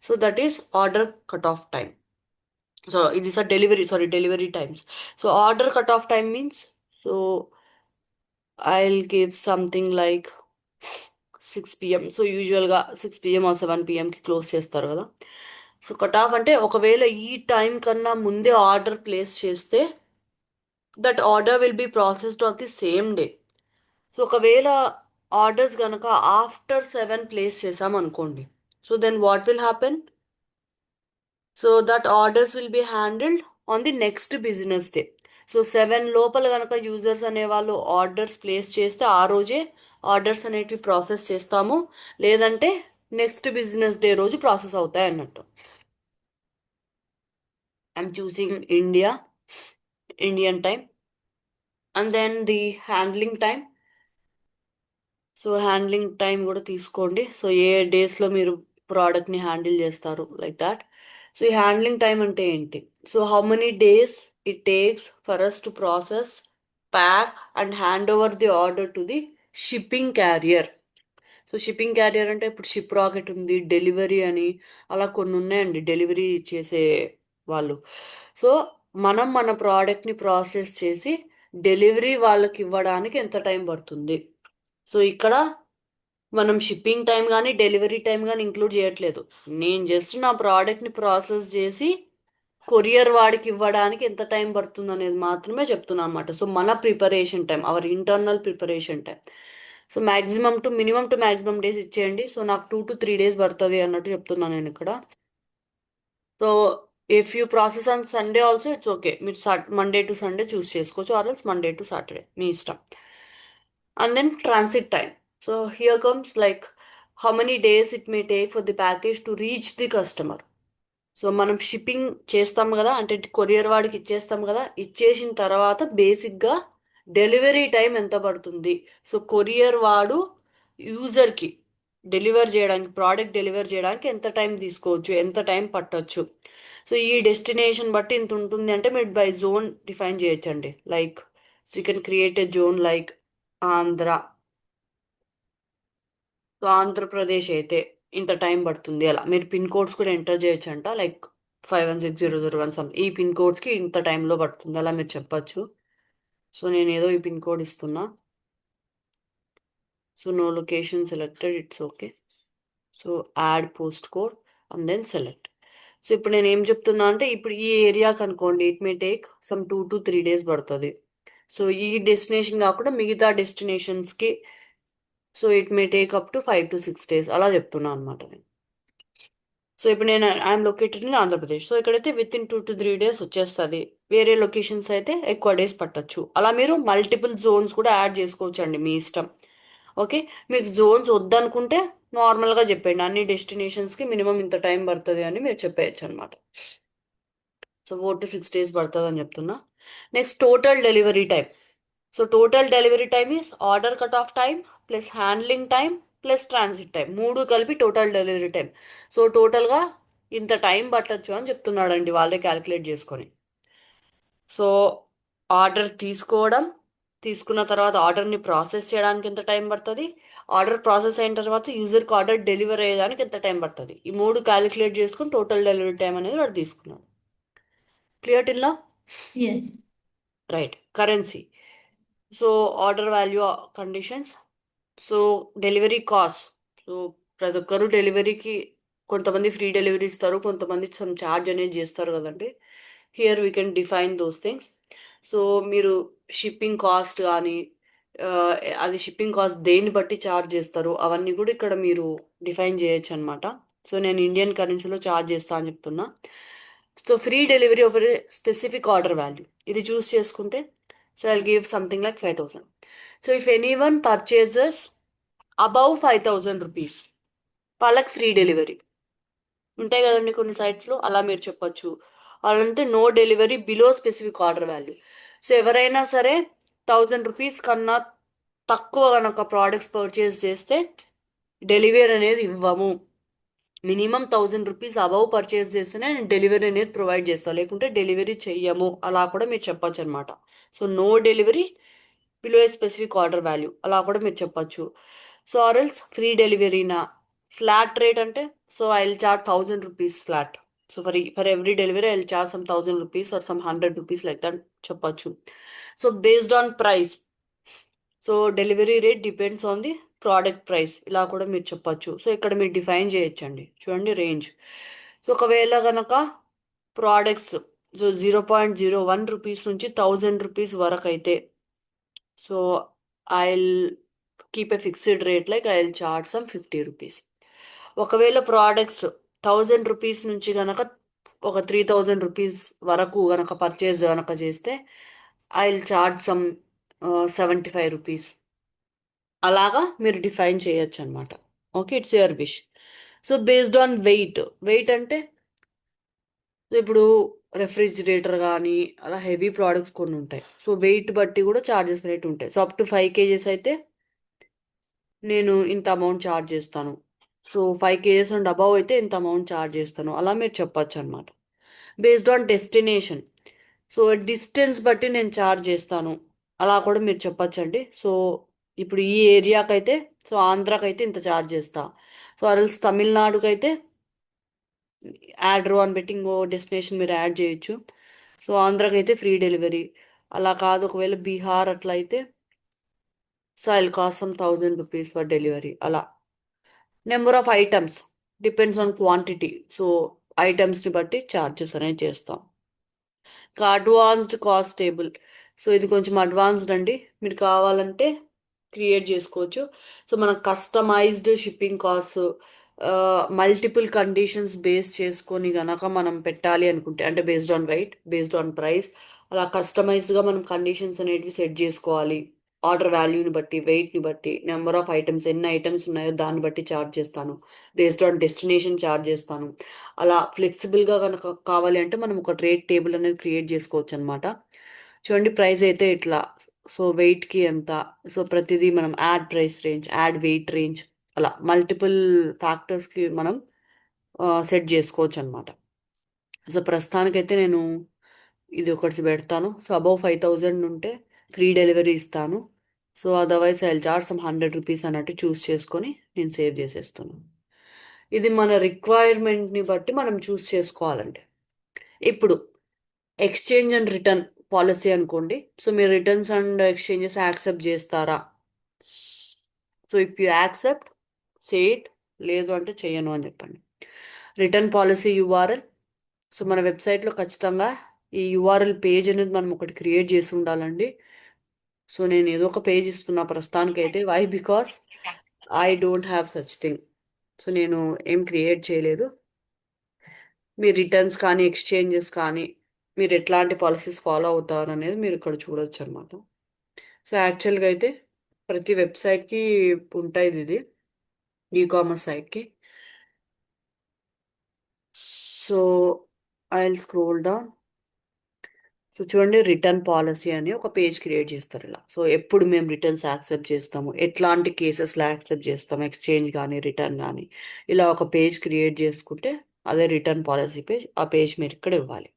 So that is order cut off time. So ఇది sir delivery times. So order cut off time means, so I'll give something like 6 p.m. So యూజువల్గా 6 p.m. ఆ 7 p.m.కి క్లోజ్ చేస్తారు కదా. సో కట్ ఆఫ్ అంటే ఒకవేళ ఈ time కన్నా ముందే ఆర్డర్ ప్లేస్ చేస్తే that order will be processed of the same day. So ఒకవేళ ఆర్డర్స్ కనుక ఆఫ్టర్ 7 ప్లేస్ చేసాం అనుకోండి, so then what will happen? So that orders will be handled on the next business day. So 7 లోపల కనుక users అనేవాళ్ళు orders place చేస్తే ఆ రోజే ఆర్డర్స్ అనేటివి ప్రాసెస్ చేస్తాము, లేదంటే నెక్స్ట్ బిజినెస్ డే రోజు ప్రాసెస్ అవుతాయి అన్నట్టు. I'm choosing Indian time. And then the handling time. So handling time కూడా తీసుకోండి. సో ఏ డేస్లో మీరు ప్రోడక్ట్ని హ్యాండిల్ చేస్తారు లైక్ దాట్. సో ఈ హ్యాండ్లింగ్ టైం అంటే ఏంటి? So how many days it takes for us to process, pack and hand over the order to the shipping carrier. So shipping carrier అంటే ఇప్పుడు షిప్ రాకెట్ ఉంది, delivery అని అలా కొన్ని ఉన్నాయండి డెలివరీ చేసే వాళ్ళు. సో మనం మన ప్రోడక్ట్ని ప్రాసెస్ చేసి డెలివరీ వాళ్ళకి ఇవ్వడానికి ఎంత టైం పడుతుంది. సో ఇక్కడ మనం షిప్పింగ్ టైం కానీ డెలివరీ టైం కానీ ఇంక్లూడ్ చేయట్లేదు. నేను జస్ట్ నా ప్రోడక్ట్ని ప్రాసెస్ చేసి కొరియర్ వాడికి ఇవ్వడానికి ఎంత టైం పడుతుంది అనేది మాత్రమే చెప్తున్నా అనమాట. సో మన preparation time, hour internal preparation time. So minimum to maximum days ఇచ్చేయండి. సో నాకు 2 to 3 days పడుతుంది అన్నట్టు చెప్తున్నాను నేను ఇక్కడ. So if you process on Sunday also it's okay. మీరు మండే టు సండే చూస్ చేసుకోవచ్చు, ఆర్ఎల్స్ మండే టు సాటర్డే, మీ ఇష్టం. And then transit time. So here comes like how many days it may take for the package to reach the customer. So మనం shipping చేస్తాం కదా, అంటే courier వాడికి ఇచ్చేస్తాం కదా, ఇచ్చేసిన తర్వాత బేసిక్గా డెలివరీ టైం ఎంత పడుతుంది. సో కొరియర్ వాడు యూజర్కి ప్రోడక్ట్ డెలివర్ చేయడానికి ఎంత టైం తీసుకోవచ్చు, ఎంత టైం పట్టొచ్చు. సో ఈ డెస్టినేషన్ బట్టి ఇంత ఉంటుంది అంటే మీరు బై జోన్ డిఫైన్ చేయొచ్చండి. Like so you can create a zone like Andhra. So Andhra Pradesh అయితే ఇంత టైం పడుతుంది. అలా మీరు పిన్ కోడ్స్ కూడా ఎంటర్ చేయొచ్చు అంట, లైక్ 516001 సమ్ ఈ పిన్ కోడ్స్కి ఇంత టైంలో పడుతుంది అలా మీరు చెప్పచ్చు. సో నేను ఏదో ఈ పిన్ కోడ్ ఇస్తున్నా. So no location selected, it's okay. So add post code and then select. So ఇప్పుడు నేను ఏం చెప్తున్నా అంటే ఇప్పుడు ఈ ఏరియాకి అనుకోండి it may take some 2 to 3 days పడుతుంది. సో ఈ డెస్టినేషన్ కాకుండా మిగతా డెస్టినేషన్స్కి so it may take up to 5 to 6 days అలా చెప్తున్నా అనమాట నేను. సో ఇప్పుడు నేను I'm located in Andhra Pradesh. So ఇక్కడైతే విత్ ఇన్ 2 to 3 days వచ్చేస్తుంది. వేరే లొకేషన్స్ అయితే ఎక్కువ డేస్ పట్టచ్చు. అలా మీరు మల్టిపుల్ జోన్స్ కూడా యాడ్ చేసుకోవచ్చు అండి, మీ ఇష్టం. ఓకే, మీకు జోన్స్ వద్దనుకుంటే నార్మల్గా చెప్పండి అన్ని డెస్టినేషన్స్కి మినిమం ఇంత టైం పడుతుంది అని మీరు చెప్పేయచ్చు అనమాట. సో 4 to 6 days పడుతుంది అని చెప్తున్నా. Next total delivery time. So total delivery time is order cut off time plus handling time plus transit time, మూడు కలిపి టోటల్ డెలివరీ టైం. సో టోటల్గా ఇంత టైం పట్టచ్చు అని చెప్తున్నాడండి వాళ్ళే క్యాలిక్యులేట్ చేసుకొని. సో ఆర్డర్ తీసుకున్న తర్వాత ఆర్డర్ని ప్రాసెస్ చేయడానికి ఎంత టైం పడుతుంది, ఆర్డర్ ప్రాసెస్ అయిన తర్వాత యూజర్కి ఆర్డర్ డెలివర్ అయ్యేదానికి ఎంత టైం పడుతుంది, ఈ మూడు క్యాలిక్యులేట్ చేసుకుని టోటల్ డెలివరీ టైం అనేది వాడు తీసుకున్నాడు. Clear till now? Yes. Right. Currency. So order value conditions. So delivery cost. So ప్రతి ఒక్కరు డెలివరీకి కొంతమంది ఫ్రీ డెలివరీ ఇస్తారు, కొంతమంది సమ్ ఛార్జ్ అనేది చేస్తారు కదండి. Here we can define those things. So మీరు షిప్పింగ్ కాస్ట్ కానీ అది షిప్పింగ్ కాస్ట్ దేన్ని బట్టి ఛార్జ్ చేస్తారు అవన్నీ కూడా ఇక్కడ మీరు డిఫైన్ చేయొచ్చు అనమాట. సో నేను ఇండియన్ కరెన్సీలో ఛార్జ్ చేస్తా అని చెప్తున్నా. So free delivery of specific order value ఇది చూస్ చేసుకుంటే, so I give something like 5000. So if any one purchases above 5000 rupees వాళ్ళకి ఫ్రీ డెలివరీ. ఉంటాయి కదండి కొన్ని సైట్స్లో, అలా మీరు చెప్పొచ్చు. అలాంటే no delivery below specific order value. So ఎవరైనా సరే 1000 రూపీస్ కన్నా తక్కువ కనుక ప్రోడక్ట్స్ పర్చేస్ చేస్తే డెలివరీ అనేది ఇవ్వము. మినిమం 1000 రూపీస్ అబవ్ పర్చేస్ చేస్తేనే నేను డెలివరీ అనేది ప్రొవైడ్ చేస్తాను, లేకుంటే డెలివరీ చెయ్యము అలా కూడా మీరు చెప్పొచ్చు అనమాట. So no delivery below a specific order value అలా కూడా మీరు చెప్పొచ్చు. సో ఆర్ఎల్స్ ఫ్రీ డెలివరీనా, ఫ్లాట్ రేట్ అంటే, so I will charge 1000 rupees flat. So for every delivery I will charge some 1000 rupees or some 100 rupees like that చెప్పొచ్చు. So based on price, so delivery rate depends on the product price ఇలా కూడా మీరు చెప్పొచ్చు. So ఇక్కడ మీరు define చేయొచ్చండి, చూడండి range. So ఒకవేళ కనుక ప్రోడక్ట్స్ సో 0.01 రూపీస్ నుంచి 1000 రూపీస్ వరకు అయితే, so I keep a fixed rate like I will charge some 50 rupees. ఒకవేళ ప్రోడక్ట్స్ 1000 రూపీస్ నుంచి గనక ఒక 3000 రూపీస్ వరకు గనక పర్చేస్ గనక చేస్తే I will charge some 75 rupees. అలాగా మీరు డిఫైన్ చేయొచ్చు అనమాట. Okay, it's your wish. So based on weight, weight అంటే ఇప్పుడు రెఫ్రిజిరేటర్ కానీ అలా హెవీ ప్రోడక్ట్స్ కొన్ని ఉంటాయి. సో వెయిట్ బట్టి కూడా చార్జెస్ రేట్ ఉంటాయి. సో అప్ టు 5 kgs అయితే నేను ఇంత అమౌంట్ ఛార్జ్ చేస్తాను. సో 5 kgs అండ్ అబవ్ అయితే ఇంత అమౌంట్ ఛార్జ్ చేస్తాను అలా మీరు చెప్పొచ్చు అనమాట. Based on destination, so distance బట్టి నేను ఛార్జ్ చేస్తాను అలా కూడా మీరు చెప్పొచ్చండి. సో ఇప్పుడు ఈ ఏరియాకి అయితే, సో ఆంధ్రాకి ఇంత ఛార్జ్ చేస్తా. సో అరల్స్ తమిళనాడుకి అయితే యాడ్ రో అని పెట్టి ఇంకో డెస్టినేషన్ మీరు యాడ్ చేయొచ్చు. సో ఆంధ్రాకి అయితే ఫ్రీ డెలివరీ. అలా కాదు ఒకవేళ బీహార్ అట్లా అయితే, so I'll cost some 1000 rupees for delivery అలా. Number of items depends on quantity. So ఐటమ్స్ని బట్టి ఛార్జెస్ అనేది చేస్తాం. ఇంకా అడ్వాన్స్డ్ కాస్ట్ టేబుల్, సో ఇది కొంచెం అడ్వాన్స్డ్ అండి, మీరు కావాలంటే క్రియేట్ చేసుకోవచ్చు. సో మనకు customized shipping cost, multiple conditions base చేసుకొని గనక మనం పెట్టాలి అనుకుంటే, అంటే based on weight, based on price, అలా కస్టమైజ్డ్గా మనం కండిషన్స్ అనేటివి సెట్ చేసుకోవాలి. ఆర్డర్ వాల్యూని బట్టి, వెయిట్ని బట్టి, నెంబర్ ఆఫ్ ఐటమ్స్ ఎన్ని ఐటమ్స్ ఉన్నాయో దాన్ని బట్టి ఛార్జ్ చేస్తాను. బేస్డ్ ఆన్ డెస్టినేషన్ ఛార్జ్ చేస్తాను. అలా ఫ్లెక్సిబుల్గా కనుక కావాలి అంటే మనం ఒక రేట్ టేబుల్ అనేది క్రియేట్ చేసుకోవచ్చు అనమాట. చూడండి ప్రైస్ అయితే ఇట్లా, సో వెయిట్కి ఎంత, సో ప్రతిదీ మనం add price range, add weight range, అలా మల్టిపుల్ ఫ్యాక్టర్స్కి మనం సెట్ చేసుకోవచ్చు అనమాట. సో ప్రస్తుతానికైతే నేను ఇది ఒకటి పెడతాను. సో అబౌవ్ 5000 ఉంటే ఫ్రీ డెలివరీ ఇస్తాను. So otherwise I charge some 100 rupees అన్నట్టు చూస్ చేసుకొని నేను సేవ్ చేసేస్తాను. ఇది మన రిక్వైర్మెంట్ని బట్టి మనం చూస్ చేసుకోవాలండి. ఇప్పుడు ఎక్స్చేంజ్ అండ్ రిటర్న్ పాలసీ అనుకోండి. సో మీరు రిటర్న్స్ అండ్ ఎక్స్చేంజెస్ యాక్సెప్ట్ చేస్తారా? So if you accept say it, లేదు అంటే చెయ్యను అని చెప్పండి. రిటర్న్ పాలసీ యూఆర్ఎల్, సో మన వెబ్సైట్లో ఖచ్చితంగా ఈ యూఆర్ఎల్ పేజ్ అనేది మనం ఒకటి క్రియేట్ చేసి ఉండాలండి. సో నేను ఏదో ఒక పేజ్ ఇస్తున్నా ప్రస్తుతానికైతే. Why? Because I don't have such thing. So నేను ఏం క్రియేట్ చేయలేదు. మీ రిటర్న్స్ కానీ ఎక్స్చేంజెస్ కానీ మీరు ఎట్లాంటి పాలసీస్ ఫాలో అవుతారు అనేది మీరు ఇక్కడ చూడొచ్చు అనమాట. సో యాక్చువల్గా అయితే ప్రతి వెబ్సైట్కి ఉంటుంది ఇది, ఈ కామర్స్ సైట్కి. So I will scroll down. So చూడండి రిటర్న్ పాలసీ అని ఒక పేజ్ క్రియేట్ చేస్తారు ఇలా. సో ఎప్పుడు మేము రిటర్న్స్ యాక్సెప్ట్ చేస్తాము, ఎట్లాంటి కేసెస్లో యాక్సెప్ట్ చేస్తాము, ఎక్స్చేంజ్ కానీ రిటర్న్ కానీ, ఇలా ఒక పేజ్ క్రియేట్ చేసుకుంటే అదే రిటర్న్ పాలసీ పేజ్. ఆ పేజ్ మీరు ఇక్కడ ఇవ్వాలి.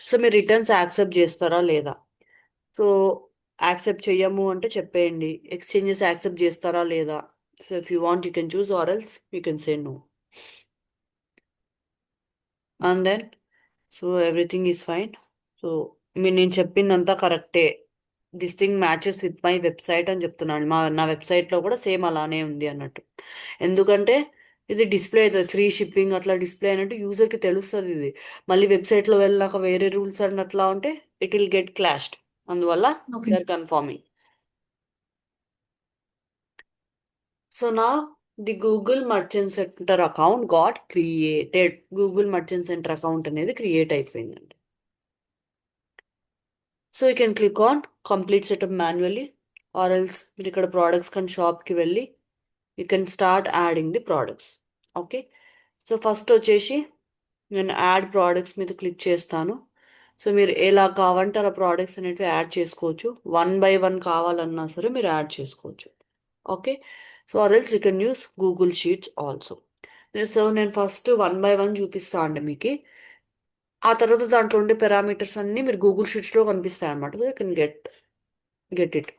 సో మీరు రిటర్న్స్ యాక్సెప్ట్ చేస్తారా లేదా? సో యాక్సెప్ట్ చెయ్యము అంటే చెప్పేయండి. ఎక్స్చేంజెస్ యాక్సెప్ట్ చేస్తారా లేదా? So if you want you can choose or else you can say no. And then so everything is fine. So మీరు నేను చెప్పిందంతా కరెక్టే, this thing matches with my website అని చెప్తున్నాను. నా వెబ్సైట్లో కూడా సేమ్ అలానే ఉంది అన్నట్టు. ఎందుకంటే ఇది డిస్ప్లే అవుతుంది, ఫ్రీ షిప్పింగ్ అట్లా డిస్ప్లే అయినట్టు యూజర్కి తెలుస్తుంది ఇది. మళ్ళీ వెబ్సైట్లో వెళ్ళాక వేరే రూల్స్ అని అట్లా ఉంటే ఇట్ విల్ గెట్ క్లాష్డ్. అందువల్ల Okay. We're confirming. సో నా the Google merchant centre account got created. Google merchant centre account అనేది క్రియేట్ అయిపోయిందండి. So you can click on complete setup manually or else మీరు ఇక్కడ products కానీ షాప్కి వెళ్ళి you can start adding the products. Okay, so first వచ్చేసి నేను add products మీద క్లిక్ చేస్తాను. సో మీరు ఎలా కావాలంటే అలా ప్రోడక్ట్స్ అనేవి యాడ్ చేసుకోవచ్చు. 1 by 1 కావాలన్నా సరే మీరు యాడ్ చేసుకోవచ్చు. Okay. So are else you can use Google sheets also. So నేను ఫస్ట్ 1 by 1 చూపిస్తా అండి మీకు. ఆ తర్వాత దాంట్లో ఉండే పారామీటర్స్ అన్నీ మీరు గూగుల్ షీట్స్లో కనిపిస్తాయి అనమాట. So you can get it.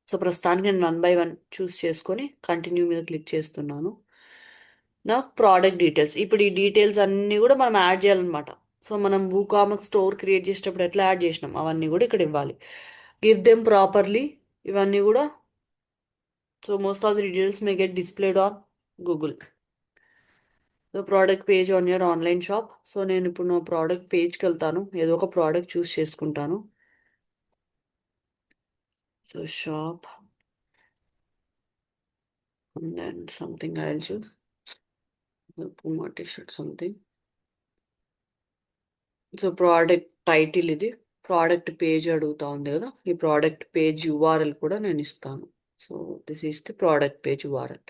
So ప్రస్తుతానికి నేను 1 by 1 చూస్ చేసుకొని కంటిన్యూ మీద క్లిక్ చేస్తున్నాను. నా ప్రోడక్ట్ డీటెయిల్స్, ఇప్పుడు ఈ డీటెయిల్స్ అన్నీ కూడా మనం యాడ్ చేయాలన్నమాట. సో మనం WooCommerce స్టోర్ క్రియేట్ చేసేటప్పుడు ఎట్లా యాడ్ చేసినాం అవన్నీ కూడా ఇక్కడ ఇవ్వాలి. Give them properly. ఇవన్నీ కూడా. So most of the details may get displayed on Google. So product page on your online shop. So నేను ఇప్పుడు నా ప్రోడక్ట్ పేజ్కి వెళ్తాను, ఏదో ఒక ప్రోడక్ట్ చూస్ చేసుకుంటాను. So shop and then something I'll choose. The Puma t-shirt something. So product title ఇది. Product page అడుగుతా ఉంది కదా, ఈ ప్రోడక్ట్ పేజ్ యూఆర్ఎల్ కూడా నేను ఇస్తాను. So this is the product page URL.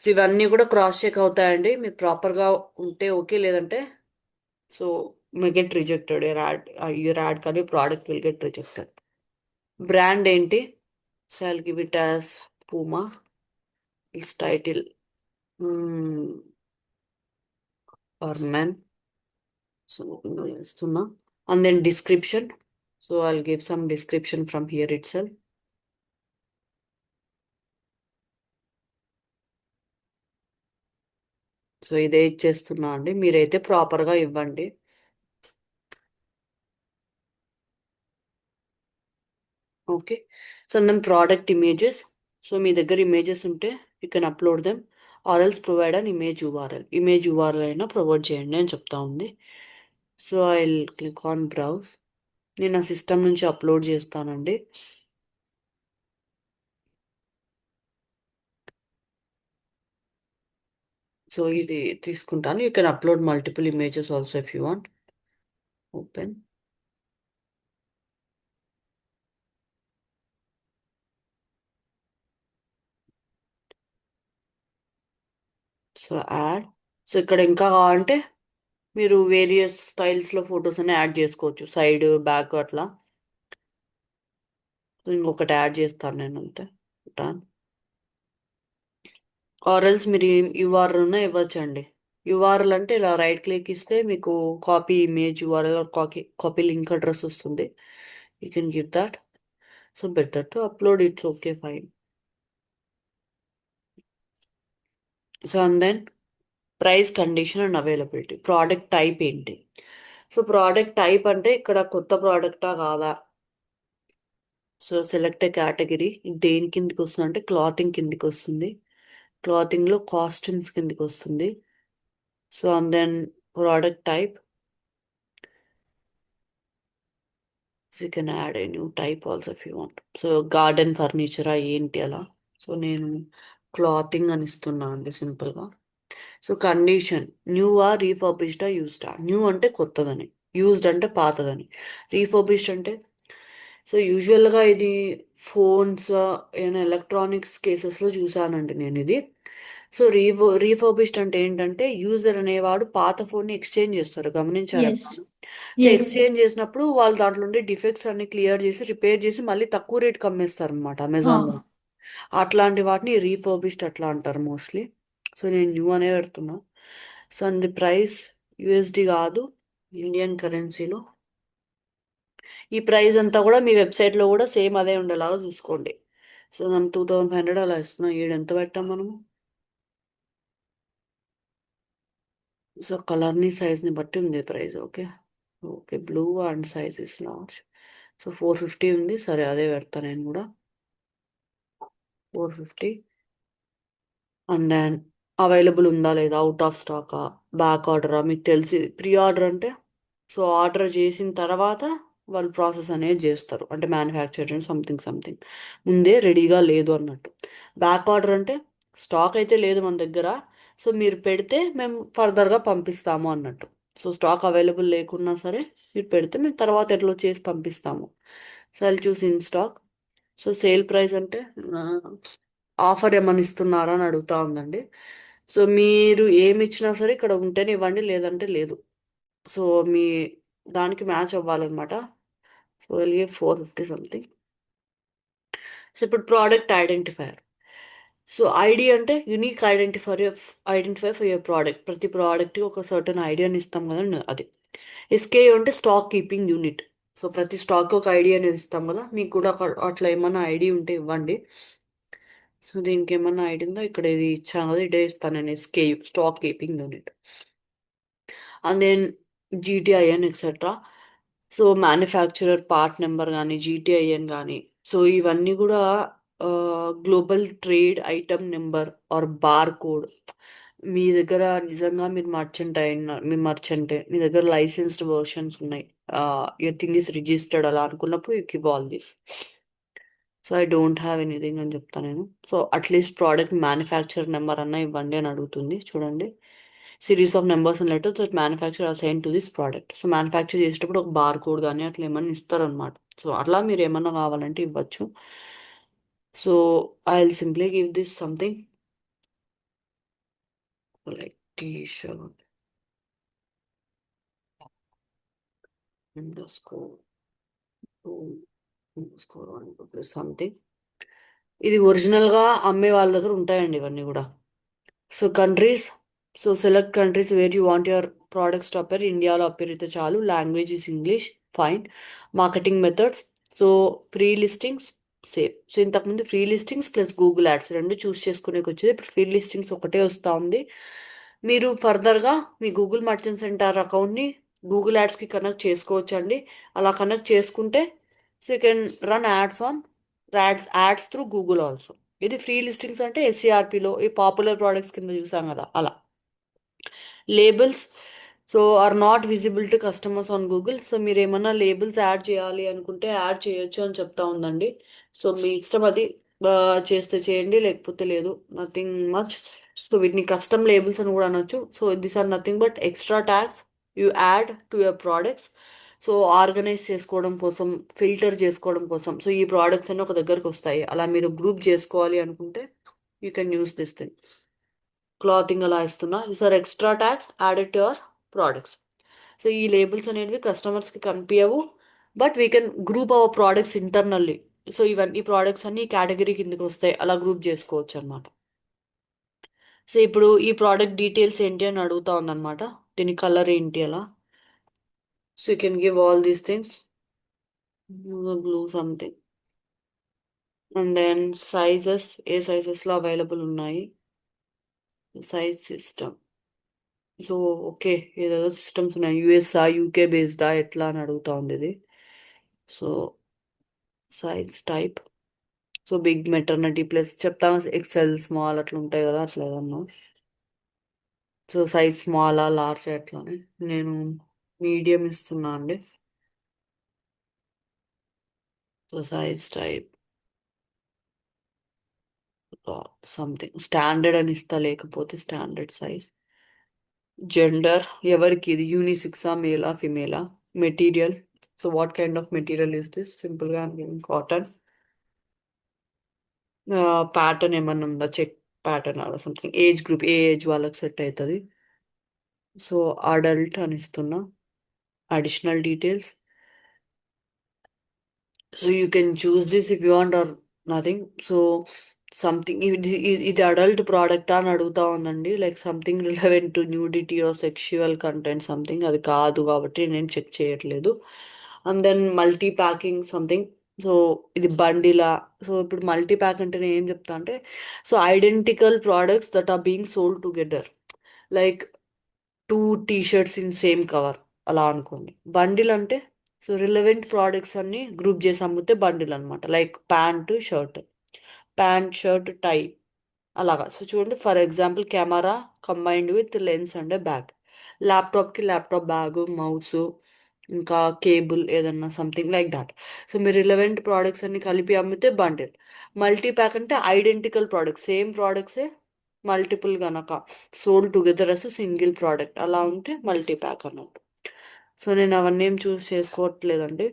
So ఇవన్నీ కూడా క్రాస్ చెక్ అవుతాయండి. మీరు ప్రాపర్గా ఉంటే ఓకే, లేదంటే సో మీ గెట్ రిజెక్టెడ్. యూర్ యాడ్ కానీ product will get rejected. Brand ఏంటి? So I'll give it as Puma. Is title for men. So ఇస్తున్నా. And then description. So I'll give some description from here it self so ఇచ్చేస్తున్నా అండి, మీరైతే ప్రాపర్గా ఇవ్వండి. Okay. So then product images. So మీ దగ్గర images ఉంటే you can upload them or else provide an image URL. Image URL అయినా provide చేయండి అని చెప్తా ఉంది. So I click on browse. నేను నా సిస్టమ్ నుంచి అప్లోడ్ చేస్తానండి. సో ఇది తీసుకుంటాను. You can upload multiple images also if you want. Open. So add. So ఇక్కడ ఇంకా కావాలంటే మీరు వేరియస్ స్టైల్స్లో ఫొటోస్ అన్ని యాడ్ చేసుకోవచ్చు, సైడ్ బ్యాక్ అట్లా. సో ఇంకొకటి యాడ్ చేస్తాను నేను అంతే. డన్. ఆర్ఎల్స్ మీరు యూఆర్ఎల్ ఇవ్వచ్చండి. యూఆర్ఎల్ అంటే ఇలా రైట్ క్లిక్ ఇస్తే మీకు copy image URL, copy link address వస్తుంది. You can give that. So better to upload, it's okay fine. So and then price, condition and availability. Product type ఏంటి? So product type అంటే ఇక్కడ కొత్త ప్రోడక్టా కాదా. So select category. దేని కిందకి వస్తుంది అంటే క్లాతింగ్ కిందకి వస్తుంది. క్లాతింగ్లో కాస్ట్యూమ్స్ కిందకి వస్తుంది. So and then product type. So you can add a new type also if you want. So garden ఫర్నిచరా ఏంటి అలా. సో నేను క్లాతింగ్ అని ఇస్తున్నా అండి సింపుల్గా. సో కండిషన్, న్యూ ఆర్ రీఫర్బిష్డా యూస్డా. న్యూ అంటే కొత్తదని, యూజ్డ్ అంటే పాతదని, రీఫర్బిష్డ్ అంటే. సో యూజువల్గా ఇది ఫోన్స్, ఏమైనా ఎలక్ట్రానిక్స్ కేసెస్లో చూసానండి నేను ఇది. సో రీఫర్బిష్డ్ అంటే ఏంటంటే యూజర్ అనేవాడు పాత ఫోన్ని ఎక్స్చేంజ్ చేస్తారు, గమనించారా? Yes. So Yes. ఎక్స్చేంజ్ చేసినప్పుడు వాళ్ళు దాంట్లో ఉండే డిఫెక్ట్స్ అన్ని క్లియర్ చేసి రిపేర్ చేసి మళ్ళీ తక్కువ రేట్కి అమ్మేస్తారు అనమాట అమెజాన్లో. Huh. అట్లాంటి వాటిని రీఫర్బిష్డ్ అట్లా అంటారు మోస్ట్లీ. సో నేను న్యూ అనే పెడుతున్నా. So and the price USD కాదు, ఇండియన్ కరెన్సీలో. ఈ ప్రైస్ అంతా కూడా మీ వెబ్సైట్లో కూడా సేమ్ అదే ఉండేలాగా చూసుకోండి. సో మనం 2500 అలా ఇస్తున్నాం. ఈడు ఎంత పెట్టాం మనము? సో కలర్ని సైజ్ని బట్టి ఉంది price. Okay. Okay, blue and size is large. So 450 ఉంది, సరే అదే పెడతా నేను కూడా. 450. అండ్ దెన్ అవైలబుల్ ఉందా లేదా, అవుట్ ఆఫ్ స్టాకా, బ్యాక్ ఆర్డరా. మీకు తెలిసి ప్రీ ఆర్డర్ అంటే సో ఆర్డర్ చేసిన తర్వాత వాళ్ళు ప్రాసెస్ అనేది చేస్తారు, అంటే మ్యానుఫ్యాక్చరింగ్ సంథింగ్ సంథింగ్, ముందే రెడీగా లేదు అన్నట్టు. బ్యాక్ ఆర్డర్ అంటే స్టాక్ అయితే లేదు మన దగ్గర, సో మీరు పెడితే మేము ఫర్దర్గా పంపిస్తాము అన్నట్టు. సో స్టాక్ అవైలబుల్ లేకున్నా సరే మీరు పెడితే మేము తర్వాత ఎట్లా చేసి పంపిస్తాము. సో అది చూసి in stock. So sale price అంటే ఆఫర్ ఏమైనా ఇస్తున్నారా అని అడుగుతా ఉందండి. సో మీరు ఏమి ఇచ్చినా సరే ఇక్కడ ఉంటేనే ఇవ్వండి, లేదంటే లేదు. సో మీ దానికి మ్యాచ్ అవ్వాలన్నమాట. సో వెళ్ళి 450 సంథింగ్. సో ఇప్పుడు ప్రోడక్ట్ ఐడెంటిఫైయర్. సో ఐడి అంటే unique identify for your product. ప్రతి ప్రోడక్ట్కి ఒక సర్టన్ ఐడియాని ఇస్తాం కదండి, అది. ఎస్కేయు అంటే స్టాక్ కీపింగ్ యూనిట్. సో ప్రతి స్టాక్ ఒక ఐడి అనేది ఇస్తాం కదా, మీకు కూడా అట్లా ఏమన్నా ఐడి ఉంటే ఇవ్వండి. సో దీనికి ఏమన్నా ఐడి ఉందో ఇక్కడ ఇది ఇచ్చాను కదా, ఇదే ఇస్తాను నేను. SKU stock keeping unit. And then GTIN etcetera. So manufacturer part number కానీ జీటీఐఎన్ కానీ, సో ఇవన్నీ కూడా global trade item number or bar code. మీ దగ్గర నిజంగా మీరు మర్చెంట్ అయిన మీ మర్చెంటే మీ దగ్గర లైసెన్స్డ్ వర్షన్స్ ఉన్నాయి, యువర్ థింగ్ ఇస్ రిజిస్టర్డ్ అలా అనుకున్నప్పుడు you give all this. So I don't have anything అని చెప్తాను నేను. So at least product manufacture number అన్న ఇవ్వండి అని అడుగుతుంది, చూడండి. Series of numbers and letters that manufacture assign to this product. So manufacture చేసేటప్పుడు ఒక బార్ కోడ్ కానీ అట్లా ఏమన్నా ఇస్తారనమాట. సో అట్లా మీరు ఏమన్నా కావాలంటే ఇవ్వచ్చు. So I will simply give this something like T shirt underscore underscore something. ఇది ఒరిజినల్గా అమ్మే వాళ్ళ దగ్గర ఉంటాయండి ఇవన్నీ కూడా. So countries. So select countries where you want your products to appear. ఇండియాలో అపేర్ అయితే చాలు. Language is English, fine. Marketing methods. So free listings, save. So ఇంతకుముందు free listings plus Google ads రెండు చూస్ చేసుకునేకి వచ్చేది. ఇప్పుడు ఫ్రీ లిస్టింగ్స్ ఒకటే వస్తూ ఉంది. మీరు ఫర్దర్గా మీ గూగుల్ మర్చెంట్ సెంటర్ అకౌంట్ని గూగుల్ యాడ్స్కి కనెక్ట్ చేసుకోవచ్చండి. అలా కనెక్ట్ చేసుకుంటే so you can run ads through Google also. ఇది ఫ్రీ లిస్టింగ్స్ అంటే ఎస్సీఆర్పిలో ఈ పాపులర్ ప్రోడక్ట్స్ కింద చూసాం కదా అలా. Labels. So are not visible to customers on Google. So మీరు ఏమన్నా లేబుల్స్ యాడ్ చేయాలి అనుకుంటే యాడ్ చేయొచ్చు అని చెప్తా ఉందండి. సో మీ ఇష్టం అది. చేస్తే చేయండి, లేకపోతే లేదు. Nothing much. సో వీటిని కస్టమ్ లేబుల్స్ అని కూడా అనొచ్చు. So this are nothing but extra tags you add to your products. So organize చేసుకోవడం కోసం, ఫిల్టర్ చేసుకోవడం కోసం. సో ఈ ప్రోడక్ట్స్ అన్ని ఒక దగ్గరకు వస్తాయి. అలా మీరు గ్రూప్ చేసుకోవాలి అనుకుంటే you can use this thing. Clothing అలా ఇస్తున్నా. These are extra tags added to your products. So ఈ లేబుల్స్ అనేవి కస్టమర్స్కి కనిపించవు, but we can group hour products internally. So ఇవన్నీ ప్రోడక్ట్స్ అన్ని కేటగిరీ కిందకి వస్తాయి, అలా గ్రూప్ చేసుకోవచ్చు అనమాట. సో ఇప్పుడు ఈ ప్రోడక్ట్ డీటెయిల్స్ ఏంటి అని అడుగుతా ఉందన్నమాట. దీని కలర్ ఏంటి అలా. So you can give all these things. Blue something. And then sizes, ఏ సైజెస్లో అవైలబుల్ ఉన్నాయి. Size system. సో ఓకే, ఏదేదో సిస్టమ్స్ ఉన్నాయి. యూఎస్ఆ యూకే బేస్డా ఎట్లా అని అడుగుతా ఉంది ఇది. So size type. So big maternity plus చెప్తాను, ఎక్సెల్ స్మాల్ అట్లా ఉంటాయి కదా, అట్లా ఏదన్నా. సో సైజ్ స్మాలా లార్జ్ అట్లానే నేను మీడియం ఇస్తున్నా అండి. So size type something standard అని ఇస్తా, లేకపోతే స్టాండర్డ్ సైజ్. జెండర్ ఎవరికి ఇది, యూనిసిక్సా, మేలా ఫిమేలా. Material. So what kind of material is this. సింపుల్గా కాటన్. ప్యాటర్న్ ఏమన్నా ఉందా, చెక్ ప్యాటర్న్ అలా సంథింగ్. ఏజ్ గ్రూప్, ఏ ఏజ్ వాళ్ళకి సెట్ అవుతుంది. సో అడల్ట్ అని ఇస్తున్నా. Additional details. So you can choose this if you want or nothing. So something ఇది అడల్ట్ ప్రోడక్టా అని అడుగుతా ఉందండి. Like something relevant to nudity or sexual content something. అది కాదు కాబట్టి నేను చెక్ చేయట్లేదు. And then multi packing something. So ఇది బండిలా. సో ఇప్పుడు మల్టీ ప్యాక్ అంటే నేను ఏం చెప్తా అంటే, so identical products that are being sold together. Like two T-shirts in same cover అలా అనుకోండి. బండిల్ అంటే సో రిలవెంట్ ప్రోడక్ట్స్ అన్ని గ్రూప్ చేసి అమ్మితే బండిల్ అనమాట. Like pant shirt, pant shirt tie అలాగా. సో చూడండి, for example camera combined with lens and bag. ల్యాప్టాప్కి ల్యాప్టాప్ బ్యాగు, మౌస్, ఇంకా కేబుల్ ఏదన్నా సంథింగ్ లైక్ దాట్. సో మీరు రిలవెంట్ ప్రోడక్ట్స్ అన్ని కలిపి అమ్మితే బండిల్. మల్టీ ప్యాక్ అంటే ఐడెంటికల్ ప్రోడక్ట్స్, సేమ్ ప్రోడక్ట్సే మల్టిపుల్ గనక sold together as single product అలా ఉంటే మల్టీ ప్యాక్ అన్నట్టు. సో నేను అవన్నీ ఏం చూస్ చేసుకోవట్లేదండి.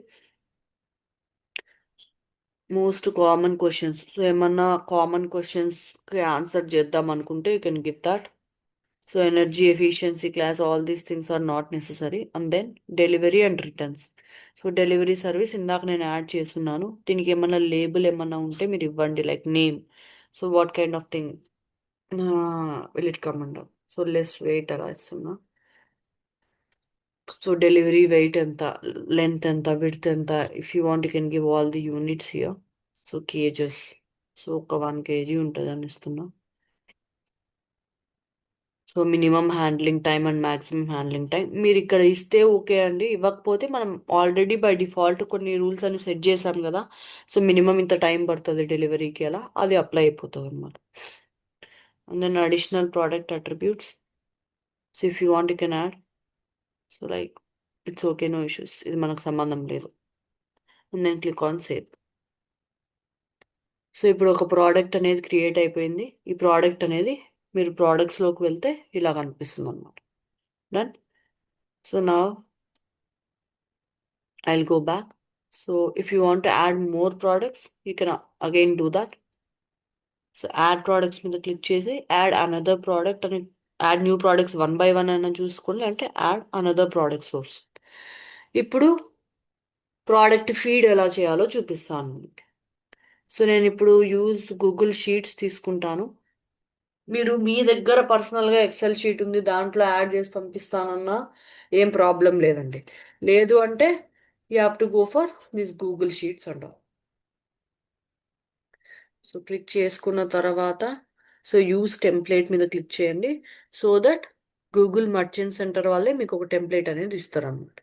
Most common questions. సో ఏమన్నా కామన్ క్వశ్చన్స్కి ఆన్సర్ చేద్దాం అనుకుంటే you can give that. So energy efficiency class, all these things are not necessary. And then delivery and returns. So delivery service ఇందాక నేను యాడ్ చేస్తున్నాను. దీనికి ఏమన్నా లేబుల్ ఏమన్నా ఉంటే మీరు ఇవ్వండి, like name. So what kind of thing will it come under. So less weight అలా ఇస్తున్నా. సో డెలివరీ వెయిట్ ఎంత, లెంత్ ఎంత, విడ్త్ ఎంత, if you want you can give all the units here. So kgs, so ఒక 1 kg ఉంటుంది అని ఇస్తున్నా. So minimum handling time and maximum handling time మీరు ఇక్కడ ఇస్తే ఓకే అండి. ఇవ్వకపోతే మనం ఆల్రెడీ బై డిఫాల్ట్ కొన్ని రూల్స్ అని సెట్ చేసాం కదా. సో మినిమం ఇంత టైం పడుతుంది డెలివరీకి, అలా అది అప్లై అయిపోతుంది అనమాట. And then additional product attributes. So if you want you can add. So like it's okay, no issues, ఇది మనకు సంబంధం లేదు. And then click on save. So ఇప్పుడు ఒక ప్రోడక్ట్ అనేది క్రియేట్ అయిపోయింది. ఈ ప్రోడక్ట్ అనేది మీరు ప్రోడక్ట్స్లోకి వెళ్తే ఇలా కనిపిస్తుంది అనమాట. డన్. సో నా I'll go back. So if you want to add more products, you can again do that. So add products మీద క్లిక్ చేసి add another product అని, add new products one by one అని చూసుకోండి, అంటే add another product source. ఇప్పుడు product feed ఎలా చేయాలో చూపిస్తాను మీకు. సో నేను ఇప్పుడు యూజ్ గూగుల్ షీట్స్ తీసుకుంటాను. మీరు మీ దగ్గర పర్సనల్గా ఎక్సెల్ షీట్ ఉంది, దాంట్లో యాడ్ చేసి పంపిస్తానన్నా ఏం ప్రాబ్లం లేదండి. లేదు అంటే you have to go for this Google sheets అంట. సో క్లిక్ చేసుకున్న తర్వాత సో యూస్ టెంప్లేట్ మీద క్లిక్ చేయండి. So that Google merchant center వాళ్ళే మీకు ఒక టెంప్లేట్ అనేది ఇస్తారన్నమాట.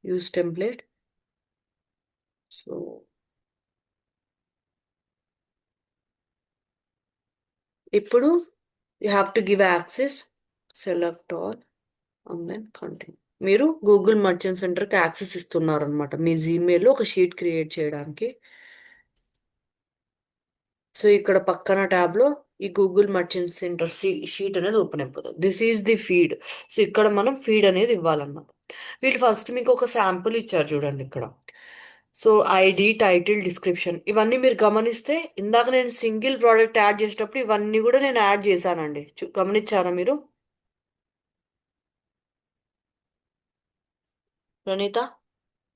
Use template. సో ఇప్పుడు you have to give access, select all and then continue. మీరు గూగుల్ మర్చెంట్ సెంటర్కి యాక్సెస్ ఇస్తున్నారనమాట మీ జీమెయిల్లో ఒక షీట్ క్రియేట్ చేయడానికి. సో ఇక్కడ పక్కన ట్యాబ్లో ఈ గూగుల్ మర్చెంట్ సెంటర్ షీట్ అనేది ఓపెన్ అయిపోతుంది. This is the feed. So ఇక్కడ మనం ఫీడ్ అనేది ఇవ్వాలన్నమాట. వీళ్ళు ఫస్ట్ మీకు ఒక శాంపుల్ ఇచ్చారు చూడండి ఇక్కడ. సో ఐడి, టైటిల్, డిస్క్రిప్షన్ ఇవన్నీ మీరు గమనిస్తే ఇందాక నేను సింగిల్ ప్రోడక్ట్ యాడ్ చేసేటప్పుడు ఇవన్నీ కూడా నేను యాడ్ చేశానండి. గమనించారా మీరు Praneetha?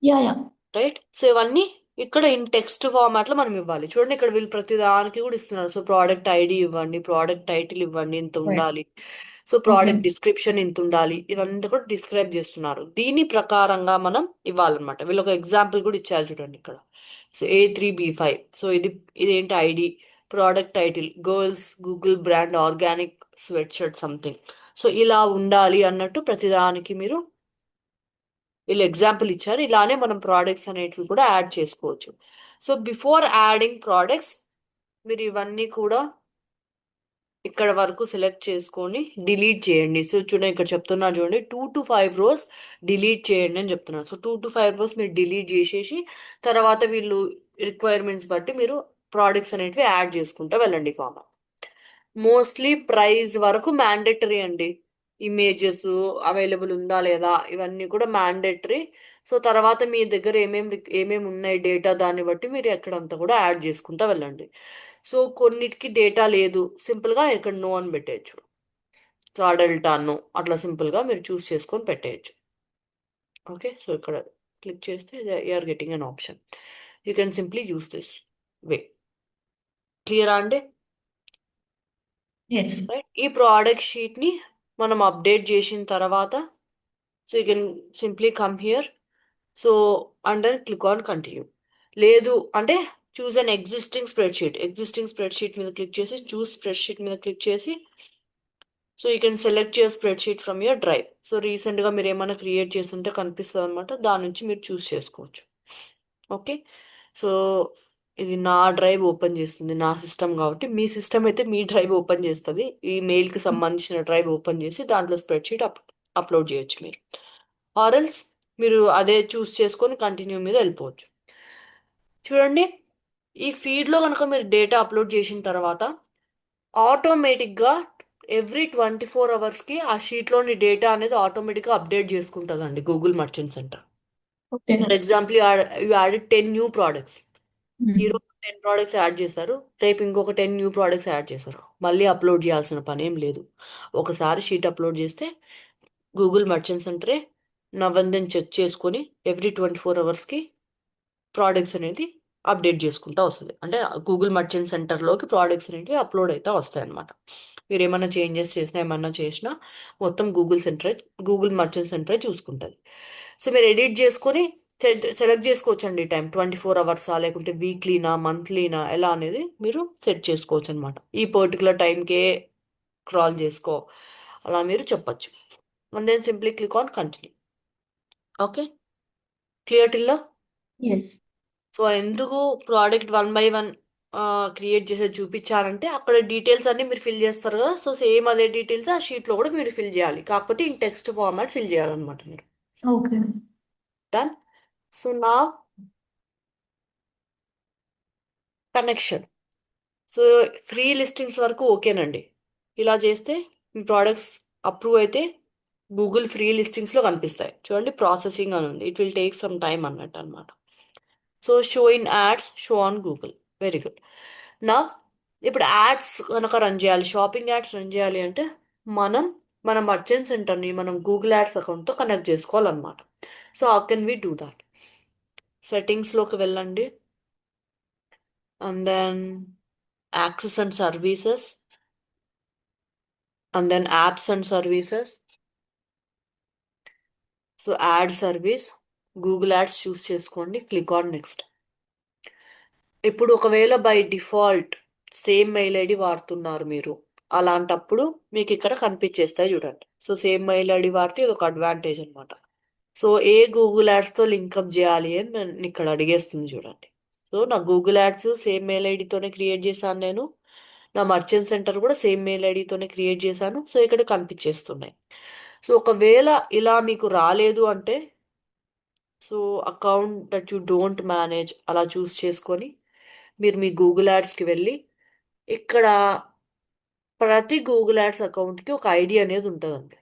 Yeah, yeah. Right. So ఇవన్నీ ఇక్కడ ఇన్ టెక్స్ట్ ఫార్మాట్ లో మనం ఇవ్వాలి. చూడండి ఇక్కడ వీళ్ళు ప్రతి దానికి కూడా ఇస్తున్నారు. సో ప్రోడక్ట్ ఐడి ఇవ్వండి, ప్రోడక్ట్ టైటిల్ ఇవ్వండి, ఇంత Right. ఉండాలి. So product Okay. డిస్క్రిప్షన్ ఇంత ఉండాలి. ఇవన్నీ కూడా డిస్క్రైబ్ చేస్తున్నారు. దీని ప్రకారంగా మనం ఇవ్వాలన్నమాట. వీళ్ళు ఒక ఎగ్జాంపుల్ కూడా ఇచ్చారు చూడండి ఇక్కడ. So A3B5. సో ఇదేంటి ID, product title girls Google brand organic sweat shirt something. So ఇలా ఉండాలి అన్నట్టు ప్రతిదానికి మీరు వీళ్ళు ఎగ్జాంపుల్ ఇచ్చారు. ఇలానే మనం ప్రోడక్ట్స్ అనేటివి కూడా యాడ్ చేసుకోవచ్చు. సో బిఫోర్ యాడింగ్ ప్రోడక్ట్స్ మీరు ఇవన్నీ కూడా ఇక్కడ వరకు సెలెక్ట్ చేసుకొని డిలీట్ చేయండి. సో చూడండి ఇక్కడ చెప్తున్నారు చూడండి 2 to 5 rows డిలీట్ చేయండి అని చెప్తున్నారు. సో 2 to 5 rows మీరు డిలీట్ చేసేసి తర్వాత వీళ్ళు రిక్వైర్మెంట్స్ బట్టి మీరు ప్రోడక్ట్స్ అనేటివి యాడ్ చేసుకుంటూ వెళ్ళండి ఫామ్. మోస్ట్లీ ప్రైస్ వరకు మ్యాండేటరీ అండి. ఇమేజెస్ అవైలబుల్ ఉందా లేదా ఇవన్నీ కూడా మ్యాండేటరీ. సో తర్వాత మీ దగ్గర ఏమేమి ఉన్నాయి డేటా, దాన్ని బట్టి మీరు ఎక్కడంతా కూడా యాడ్ చేసుకుంటా వెళ్ళండి. సో కొన్నిటికి డేటా లేదు, సింపుల్గా ఇక్కడ నో అని పెట్టేయచ్చు. సో అడల్ట్ నో అట్లా సింపుల్గా మీరు చూస్ చేసుకొని పెట్టేయచ్చు. ఓకే. సో ఇక్కడ క్లిక్ చేస్తే you're getting an option. You can simply use this way. క్లియరా అండి? Yes. రైట్. ఈ ప్రోడక్ట్ షీట్ని మనం అప్డేట్ చేసిన తర్వాత so you can simply come here. So and then click on continue. లేదు అంటే choose an existing spreadsheet మీద క్లిక్ చేసి చూస్ స్ప్రెడ్ షీట్ మీద క్లిక్ చేసి so you can select your spreadsheet from your drive. So రీసెంట్గా మీరు ఏమైనా create చేస్తుంటే కనిపిస్తుంది అనమాట, దాని నుంచి మీరు చూస్ చేసుకోవచ్చు. ఓకే. సో ఇది నా డ్రైవ్ ఓపెన్ చేస్తుంది, నా సిస్టమ్ కాబట్టి. మీ సిస్టమ్ అయితే మీ డ్రైవ్ ఓపెన్ చేస్తుంది. ఈ మెయిల్కి సంబంధించిన డ్రైవ్ ఓపెన్ చేసి దాంట్లో స్ప్రెడ్షీట్ అప్లోడ్ చేయొచ్చు మీరు. ఆర్ఎల్స్ మీరు అదే చూస్ చేసుకొని కంటిన్యూ మీద వెళ్ళిపోవచ్చు. చూడండి ఈ ఫీడ్లో కనుక మీరు డేటా అప్లోడ్ చేసిన తర్వాత ఆటోమేటిక్గా ఎవ్రీ 24 hours ఆ షీట్లోని డేటా అనేది ఆటోమేటిక్గా అప్డేట్ చేసుకుంటుందండి Google merchant center. Okay. For example you added 10 new products. Hmm. ఈరోజు 10 ప్రోడక్ట్స్ యాడ్ చేశారు, రేపు ఇంకొక 10 న్యూ ప్రోడక్ట్స్ యాడ్ చేశారు, మళ్ళీ అప్లోడ్ చేయాల్సిన పని ఏం లేదు. ఒకసారి షీట్ అప్లోడ్ చేస్తే గూగుల్ మర్చెంట్ సెంటరే నవందని చెక్ చేసుకొని ఎవ్రీ 24 అవర్స్కి ప్రోడక్ట్స్ అనేది అప్డేట్ చేసుకుంటూ వస్తుంది. అంటే గూగుల్ మర్చెంట్ సెంటర్లోకి ప్రోడక్ట్స్ అనేవి అప్లోడ్ అయితే వస్తాయి అనమాట. మీరు ఏమైనా చేంజెస్ చేసినా ఏమన్నా చేసినా మొత్తం గూగుల్ మర్చెంట్ సెంటరే చూసుకుంటుంది. సో మీరు ఎడిట్ చేసుకొని సెలెక్ట్ చేసుకోవచ్చు అండి. టైం 24 అవర్సా లేకుంటే వీక్లీనా మంత్లీనా ఎలా అనేది మీరు సెట్ చేసుకోవచ్చు అనమాట. ఈ పర్టికులర్ టైంకే క్రాల్ చేసుకో అలా మీరు చెప్పచ్చు. And then simply click on continue. Okay, clear టిల్లా? Yes. సో ఎందుకు ప్రోడక్ట్ 1 బై 1 క్రియేట్ చేసేది చూపించారంటే అక్కడ డీటెయిల్స్ అన్ని మీరు ఫిల్ చేస్తారు కదా. సో సేమ్ అదే డీటెయిల్స్ ఆ షీట్లో కూడా మీరు ఫిల్ చేయాలి, కాకపోతే ఇన్ టెక్స్ట్ ఫార్మాట్ ఫిల్ చేయాలన్నమాట మీరు. Okay. డన్. సో నా కనెక్షన్. సో ఫ్రీ లిస్టింగ్స్ వరకు ఓకేనండి. ఇలా చేస్తే మీ ప్రోడక్ట్స్ అప్రూవ్ అయితే గూగుల్ ఫ్రీ లిస్టింగ్స్లో కనిపిస్తాయి. చూడండి, ప్రాసెసింగ్ అని ఉంది, it will take some time అన్నట్టు అనమాట. So show in ads, show on Google. Very good. నా ఇప్పుడు యాడ్స్ కనుక రన్ చేయాలి, షాపింగ్ యాడ్స్ రన్ చేయాలి అంటే మనం మన మర్చెంట్ సెంటర్ని మనం గూగుల్ యాడ్స్ అకౌంట్తో కనెక్ట్ చేసుకోవాలన్నమాట. So how can we do that? సెట్టింగ్స్లోకి వెళ్ళండి, and then access and services, and then apps and services. So add service, Google ads choose చేసుకోండి, క్లిక్ ఆన్ నెక్స్ట్. ఇప్పుడు ఒకవేళ by default same mail ID వాడుతున్నారు మీరు, అలాంటప్పుడు మీకు ఇక్కడ కనిపించేస్తాయి చూడండి. సో సేమ్ మెయిల్ ఐడి వాడితే ఇది ఒక అడ్వాంటేజ్ అనమాట. సో ఏ గూగుల్ యాడ్స్తో లింకప్ చేయాలి అని నన్ను ఇక్కడ అడిగేస్తుంది చూడండి. సో నా గూగుల్ యాడ్స్ సేమ్ మెయిల్ ఐడితోనే క్రియేట్ చేశాను నేను, నా మర్చెంట్ సెంటర్ కూడా సేమ్ మెయిల్ ఐడితోనే క్రియేట్ చేశాను. సో ఇక్కడ కనిపించేస్తున్నాయి. సో ఒకవేళ ఇలా మీకు రాలేదు అంటే, so account that you don't manage అలా చూస్ చేసుకొని మీరు మీ గూగుల్ యాడ్స్కి వెళ్ళి ఇక్కడ ప్రతి గూగుల్ యాడ్స్ అకౌంట్కి ఒక ఐడి అనేది ఉంటుందండి.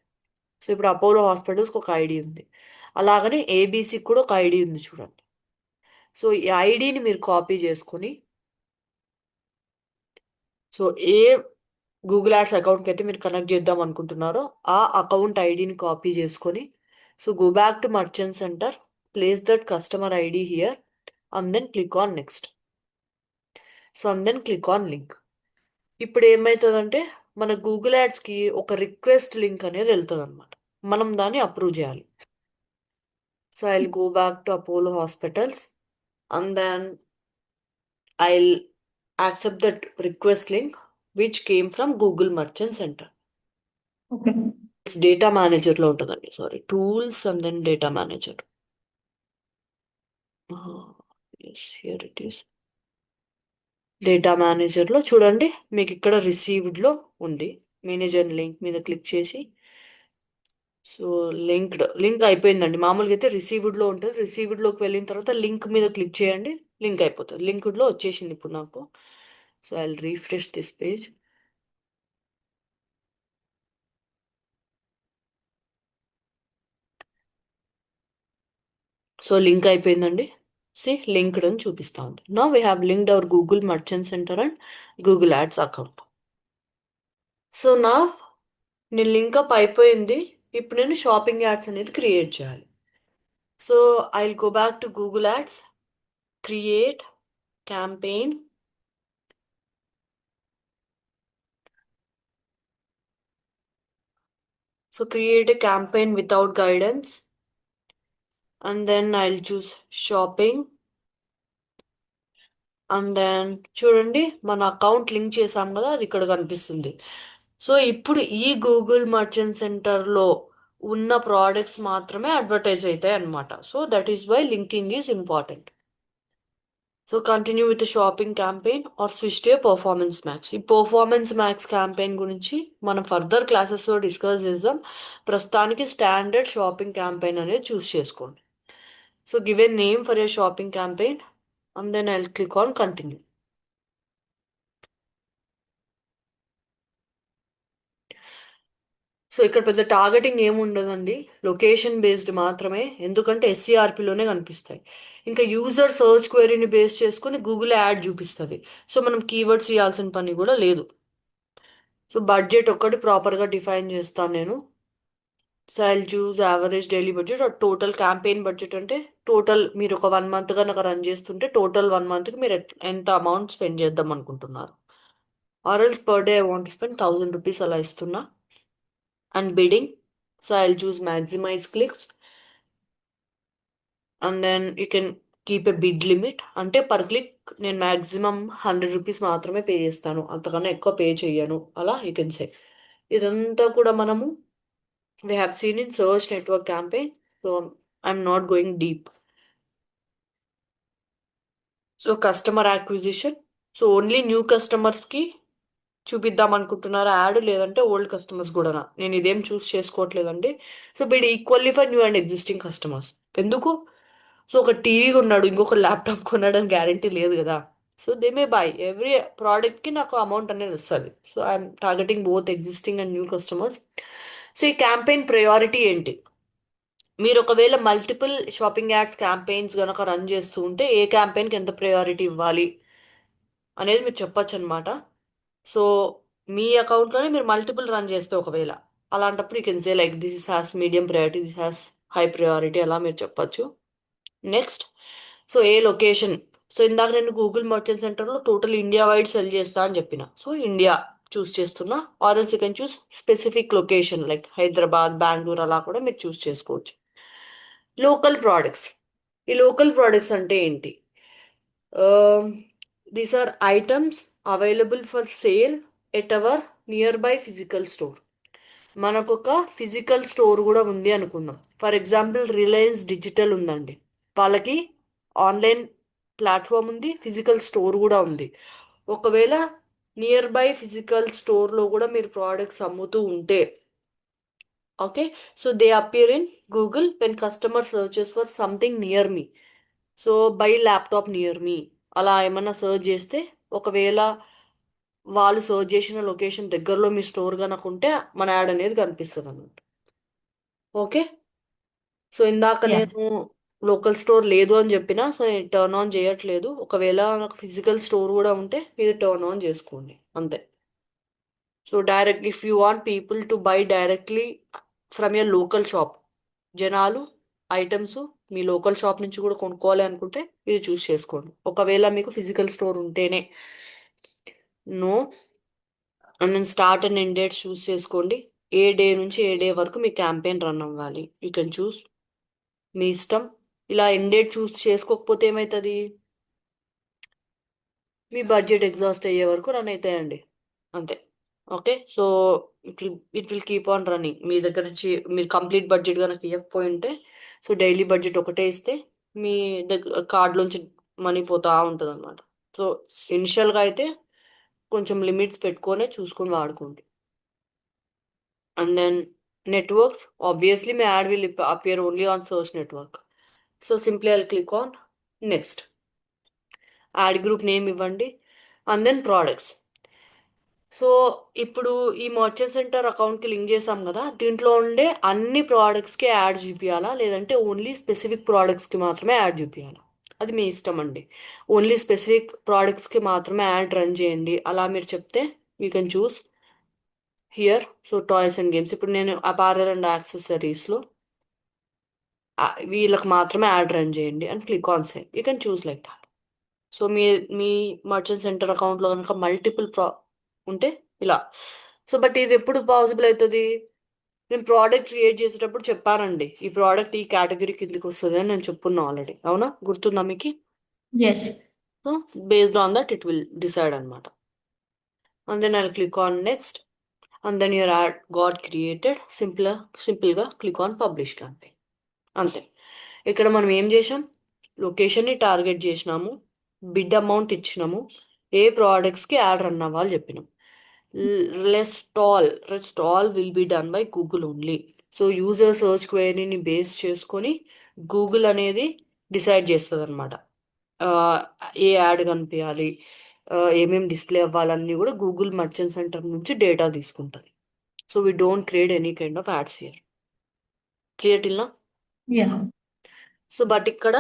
సో ఇప్పుడు అపోలో హాస్పిటల్స్కి ఒక ఐడి ఉంది, అలాగనే ఏబీసీకి కూడా ఒక ఐడి ఉంది చూడండి. సో ఈ ఐడిని మీరు కాపీ చేసుకొని, సో ఏ గూగుల్ యాడ్స్ అకౌంట్కి అయితే మీరు కనెక్ట్ చేద్దాం అనుకుంటున్నారో ఆ అకౌంట్ ఐడిని కాపీ చేసుకొని, so go back to merchant center, place that customer ID here, and then click on next. So and then click on link. ఇప్పుడు ఏమవుతుందంటే మన గూగుల్ యాడ్స్కి ఒక రిక్వెస్ట్ లింక్ అనేది వెళ్తుంది అనమాట, మనం దాన్ని అప్రూవ్ చేయాలి. So I will go back to Apollo hospitals, and then I'll accept that request link which came from Google merchant center. Okay. Data మేనేజర్లో ఉంటుందండి, sorry, tools and then data manager. Yes, here it is. Data మేనేజర్లో చూడండి, మీకు ఇక్కడ రిసీవ్డ్లో ఉంది. Manager link మీద click చేసి, సో లింక్ అయిపోయిందండి. మామూలుగా అయితే రిసీవ్డ్లో ఉంటుంది, రిసీవ్డ్లోకి వెళ్ళిన తర్వాత లింక్ మీద క్లిక్ చేయండి, లింక్ అయిపోతుంది. లింక్డ్లో వచ్చేసింది ఇప్పుడు నాకు. So I will refresh this page. So link అయిపోయిందండి. సి లింక్డ్ అని చూపిస్తా ఉంది. Now we have linked our Google merchant center and Google ads account. So నా నేను లింకప్ అయిపోయింది. ఇప్పుడు నేను షాపింగ్ యాడ్స్ అనేది క్రియేట్ చేయాలి. So I will go back to Google ads, create campaign. So create a campaign without guidance, and then I'll choose shopping, and then చూడండి మన account link చేసాం కదా, అది ఇక్కడ కనిపిస్తుంది. సో ఇప్పుడు ఈ గూగుల్ మర్చెంట్ సెంటర్లో ఉన్న ప్రోడక్ట్స్ మాత్రమే అడ్వర్టైజ్ అవుతాయి అన్నమాట. So that is why linking is important. So continue with shopping campaign or switch to performance max. ఈ పర్ఫార్మెన్స్ మ్యాక్స్ క్యాంపెయిన్ గురించి మనం ఫర్దర్ క్లాసెస్లో డిస్కస్ చేద్దాం. ప్రస్తుతానికి స్టాండర్డ్ షాపింగ్ క్యాంపెయిన్ అనేది చూస్ చేసుకోండి. So give a name for your shopping campaign, and then I'll click on continue. So ఇక్కడ పెద్ద టార్గెటింగ్ ఏమి ఉండదండి. లొకేషన్ బేస్డ్ మాత్రమే, ఎందుకంటే ఎస్సీఆర్పిలోనే కనిపిస్తాయి. ఇంకా యూజర్ సర్చ్ క్వెరీని బేస్ చేసుకుని గూగుల్ యాడ్ చూపిస్తుంది. సో మనం కీవర్డ్స్ ఇవ్వాల్సిన పని కూడా లేదు. సో బడ్జెట్ ఒక్కటి ప్రాపర్గా డిఫైన్ చేస్తాను నేను. So I choose average daily budget or total campaign budget. అంటే టోటల్ మీరు ఒక 1 మంత్ కనుక రన్ చేస్తుంటే టోటల్ 1 మంత్కి మీరు ఎంత అమౌంట్ స్పెండ్ చేద్దాం అనుకుంటున్నారు. Or else per day I want spend 1000 rupees అలా ఇస్తున్నా. And bidding, so I choose maximize clicks. And then you can keep a bid limit. అంటే పర్ క్లిక్ నేను మ్యాక్సిమం 100 రూపీస్ మాత్రమే పే చేస్తాను, అంతకన్నా ఎక్కువ పే చెయ్యను, అలా యూ కెన్ సే. ఇదంతా కూడా మనము we have seen in search network campaign, so I'm not going deep. So customer acquisition, so only new కస్టమర్స్కి చూపిద్దాం అనుకుంటున్నారా యాడ్, లేదంటే ఓల్డ్ కస్టమర్స్ కూడానా? నేను ఇదేం చూస్ చేసుకోవట్లేదండి. So bid equally for new and existing customers. ఎందుకు? సో ఒక టీవీ కొన్నాడు, ఇంకొక ల్యాప్టాప్ కొన్నాడు అని గ్యారంటీ లేదు కదా. So they may buy every ప్రోడక్ట్కి నాకు అమౌంట్ అనేది వస్తుంది. So I'm targeting both existing and new customers. So ఈ క్యాంపెయిన్ ప్రయారిటీ ఏంటి? మీరు ఒకవేళ మల్టిపుల్ షాపింగ్ యాడ్స్ క్యాంపెయిన్స్ గనక రన్ చేస్తూ ఉంటే ఏ క్యాంపెయిన్కి ఎంత ప్రయారిటీ ఇవ్వాలి అనేది మీరు చెప్పొచ్చు అనమాట. సో మీ అకౌంట్లోనే మీరు మల్టిపుల్ రన్ చేస్తే ఒకవేళ, అలాంటప్పుడు you can say like this is has medium priority, this has high priority, అలా మీరు చెప్పొచ్చు. నెక్స్ట్, సో ఏ లొకేషన్. సో ఇందాక నేను గూగుల్ మర్చెంట్ సెంటర్లో టోటల్ ఇండియా వైడ్ సెల్ చేస్తా అని చెప్పిన, సో ఇండియా చూస్ చేస్తున్నా. Or else you can choose specific location like Hyderabad, Bengaluru, అలా కూడా మీరు చూస్ చేసుకోవచ్చు. Local products. ఈ లోకల్ ప్రోడక్ట్స్ అంటే ఏంటి? These are items available for sale at hour near by physical store. మనకు ఒక ఫిజికల్ స్టోర్ కూడా ఉంది అనుకుందాం. ఫర్ ఎగ్జాంపుల్ రిలయన్స్ డిజిటల్ ఉందండి, వాళ్ళకి ఆన్లైన్ ప్లాట్ఫామ్ ఉంది, ఫిజికల్ స్టోర్ కూడా ఉంది. ఒకవేళ నియర్ బై ఫిజికల్ స్టోర్లో కూడా మీరు ప్రోడక్ట్స్ అమ్ముతూ ఉంటే, okay, so they appear in Google when customer searches for something near me. So by laptop near మీ, అలా ఏమన్నా సర్చ్ చేస్తే, ఒకవేళ వాళ్ళు సర్చ్ చేసిన లొకేషన్ దగ్గరలో మీ స్టోర్ కనుక ఉంటే మన యాడ్ అనేది కనిపిస్తుంది అన్నమాట. ఓకే. సో ఇందాక Yeah. నేను లోకల్ స్టోర్ లేదు అని చెప్పిన, సో నేను టర్న్ ఆన్ చేయట్లేదు. ఒకవేళ నాకు ఫిజికల్ స్టోర్ కూడా ఉంటే మీరు టర్న్ ఆన్ చేసుకోండి, అంతే. So direct if you want people to buy directly from your local shop, జనాలు ఐటమ్స్ మీ లోకల్ షాప్ నుంచి కూడా కొనుక్కోవాలి అనుకుంటే ఇది చూస్ చేసుకోండి. ఒకవేళ మీకు ఫిజికల్ స్టోర్ ఉంటేనే. నో. అండ్ నేను స్టార్ట్ అండ్ ఎండ్ డేట్స్ చూస్ చేసుకోండి. ఏ డే నుంచి ఏ డే వరకు మీ క్యాంపెయిన్ రన్ అవ్వాలి, యూ కెన్ చూస్, మీ ఇష్టం. ఇలా ఎండ్ డేట్ చూస్ చేసుకోకపోతే ఏమవుతుంది? మీ బడ్జెట్ ఎగ్జాస్ట్ అయ్యే వరకు రన్ అవుతాయండి, అంతే. Okay. So it will keep on running. మీ దగ్గర నుంచి మీరు కంప్లీట్ బడ్జెట్ కనుక ఇవ్వకపోయి ఉంటే, సో డైలీ బడ్జెట్ ఒకటే ఇస్తే మీ దగ్గర కార్డులోంచి మనీ పోతా ఉంటుంది అనమాట. సో ఇనిషియల్గా అయితే కొంచెం లిమిట్స్ పెట్టుకొనే చూసుకొని వాడుకోండి. అండ్ దెన్ నెట్వర్క్స్, ఆబ్వియస్లీ మీ ad will appear only on search network. So simply I click on next. Ad group name ఇవ్వండి. And then products. సో ఇప్పుడు ఈ మర్చెంట్ సెంటర్ అకౌంట్కి లింక్ చేసాం కదా, దీంట్లో ఉండే అన్ని ప్రోడక్ట్స్కి యాడ్ చూపించాలా, లేదంటే ఓన్లీ స్పెసిఫిక్ ప్రోడక్ట్స్కి మాత్రమే యాడ్ చూపించాలా, అది మీ ఇష్టం అండి. ఓన్లీ స్పెసిఫిక్ ప్రోడక్ట్స్కి మాత్రమే యాడ్ రన్ చేయండి అలా మీరు చెప్తే you can choose here. So toys and games, ఇప్పుడు నేను అపారల్ అండ్ యాక్సెసరీస్లో వీళ్ళకి మాత్రమే యాడ్ రన్ చేయండి అని click on say, you can choose like that. So me me merchant centre అకౌంట్లో కనుక మల్టిపుల్ ఉంటే ఇలా. సో బట్ ఇది ఎప్పుడు పాసిబుల్ అవుతుంది? నేను ప్రోడక్ట్ క్రియేట్ చేసేటప్పుడు చెప్పానండి, ఈ ప్రోడక్ట్ ఈ కేటగిరీ కిందకి వస్తుంది అని నేను చెప్పున్నా ఆల్రెడీ, అవునా? గుర్తుందా మీకు? Yes. So based on that it will decide అనమాట. And then I click on next. And then your ad got created. సింపుల్గా క్లిక్ ఆన్ పబ్లిష్ క్యాంపెయిన్, అంతే. ఇక్కడ మనం ఏం చేసాం? లొకేషన్ని టార్గెట్ చేసినాము, బిడ్ అమౌంట్ ఇచ్చినాము, ఏ ప్రోడక్ట్స్కి యాడ్ రన్ అవ్వాలి చెప్పినాం. Rest all will be done by Google only. So user search క్వైరీని బేస్ చేసుకొని గూగుల్ అనేది డిసైడ్ చేస్తుంది అనమాట. ఏ యాడ్ కనిపించాలి, ఏమేమి డిస్ప్లే అవ్వాలన్నీ కూడా గూగుల్ మర్చెంట్ సెంటర్ నుంచి డేటా తీసుకుంటుంది. So we don't create any kind of ads here. Clear till నా? Yeah. సో బట్ ఇక్కడ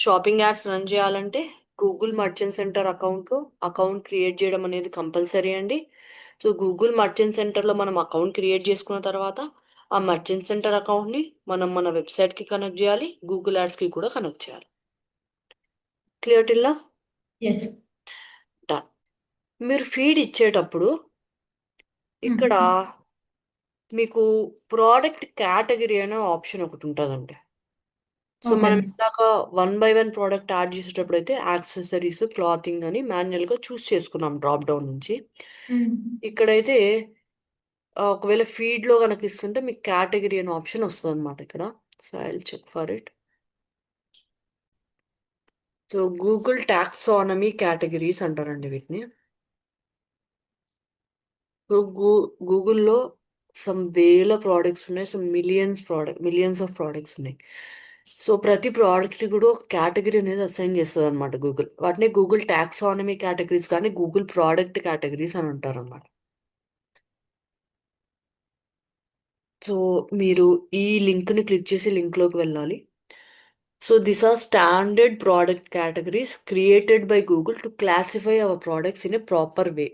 షాపింగ్ యాడ్స్ రన్ చేయాలంటే Google merchant centre account create చేయడం అనేది కంపల్సరీ అండి. సో గూగుల్ మర్చెంట్ సెంటర్లో మనం అకౌంట్ క్రియేట్ చేసుకున్న తర్వాత ఆ మర్చెంట్ సెంటర్ అకౌంట్ని మనం మన వెబ్సైట్కి కనెక్ట్ చేయాలి, గూగుల్ యాడ్స్కి కూడా కనెక్ట్ చేయాలి. క్లియర్ టిల్లా? Yes. డన్. మీరు ఫీడ్ ఇచ్చేటప్పుడు ఇక్కడ మీకు ప్రోడక్ట్ కేటగిరీ అనే ఆప్షన్ ఒకటి ఉంటుందండి. సో మనం Okay. ఇందాక 1 by 1 ప్రోడక్ట్ యాడ్ చేసేటప్పుడు అయితే యాక్సెసరీస్, క్లాతింగ్ అని మాన్యువల్గా చూస్ చేసుకున్నాం డ్రాప్ డౌన్ నుంచి. ఇక్కడైతే ఒకవేళ ఫీడ్లో కనుక ఇస్తుంటే మీకు కేటగిరీ అనే ఆప్షన్ వస్తుంది అనమాట ఇక్కడ. So I will check for it. So Google taxonomy categories అంటారండి వీటిని. సో గూగుల్లో సమ్ వేల ప్రోడక్ట్స్ ఉన్నాయి, సమ్ మిలియన్స్ ఆఫ్ ప్రోడక్ట్స్ ఉన్నాయి. సో ప్రతి ప్రోడక్ట్ కూడా ఒక కేటగిరీ అనేది అసైన్ చేస్తుంది అనమాట గూగుల్. వాటిని గూగుల్ టాక్సానమీ కేటగిరీస్ కానీ గూగుల్ ప్రోడక్ట్ కేటగిరీస్ అని అంటారు అనమాట. సో మీరు ఈ లింక్ని క్లిక్ చేసి లింక్లోకి వెళ్ళాలి. So these are standard product categories created by Google to classify our products in a proper way.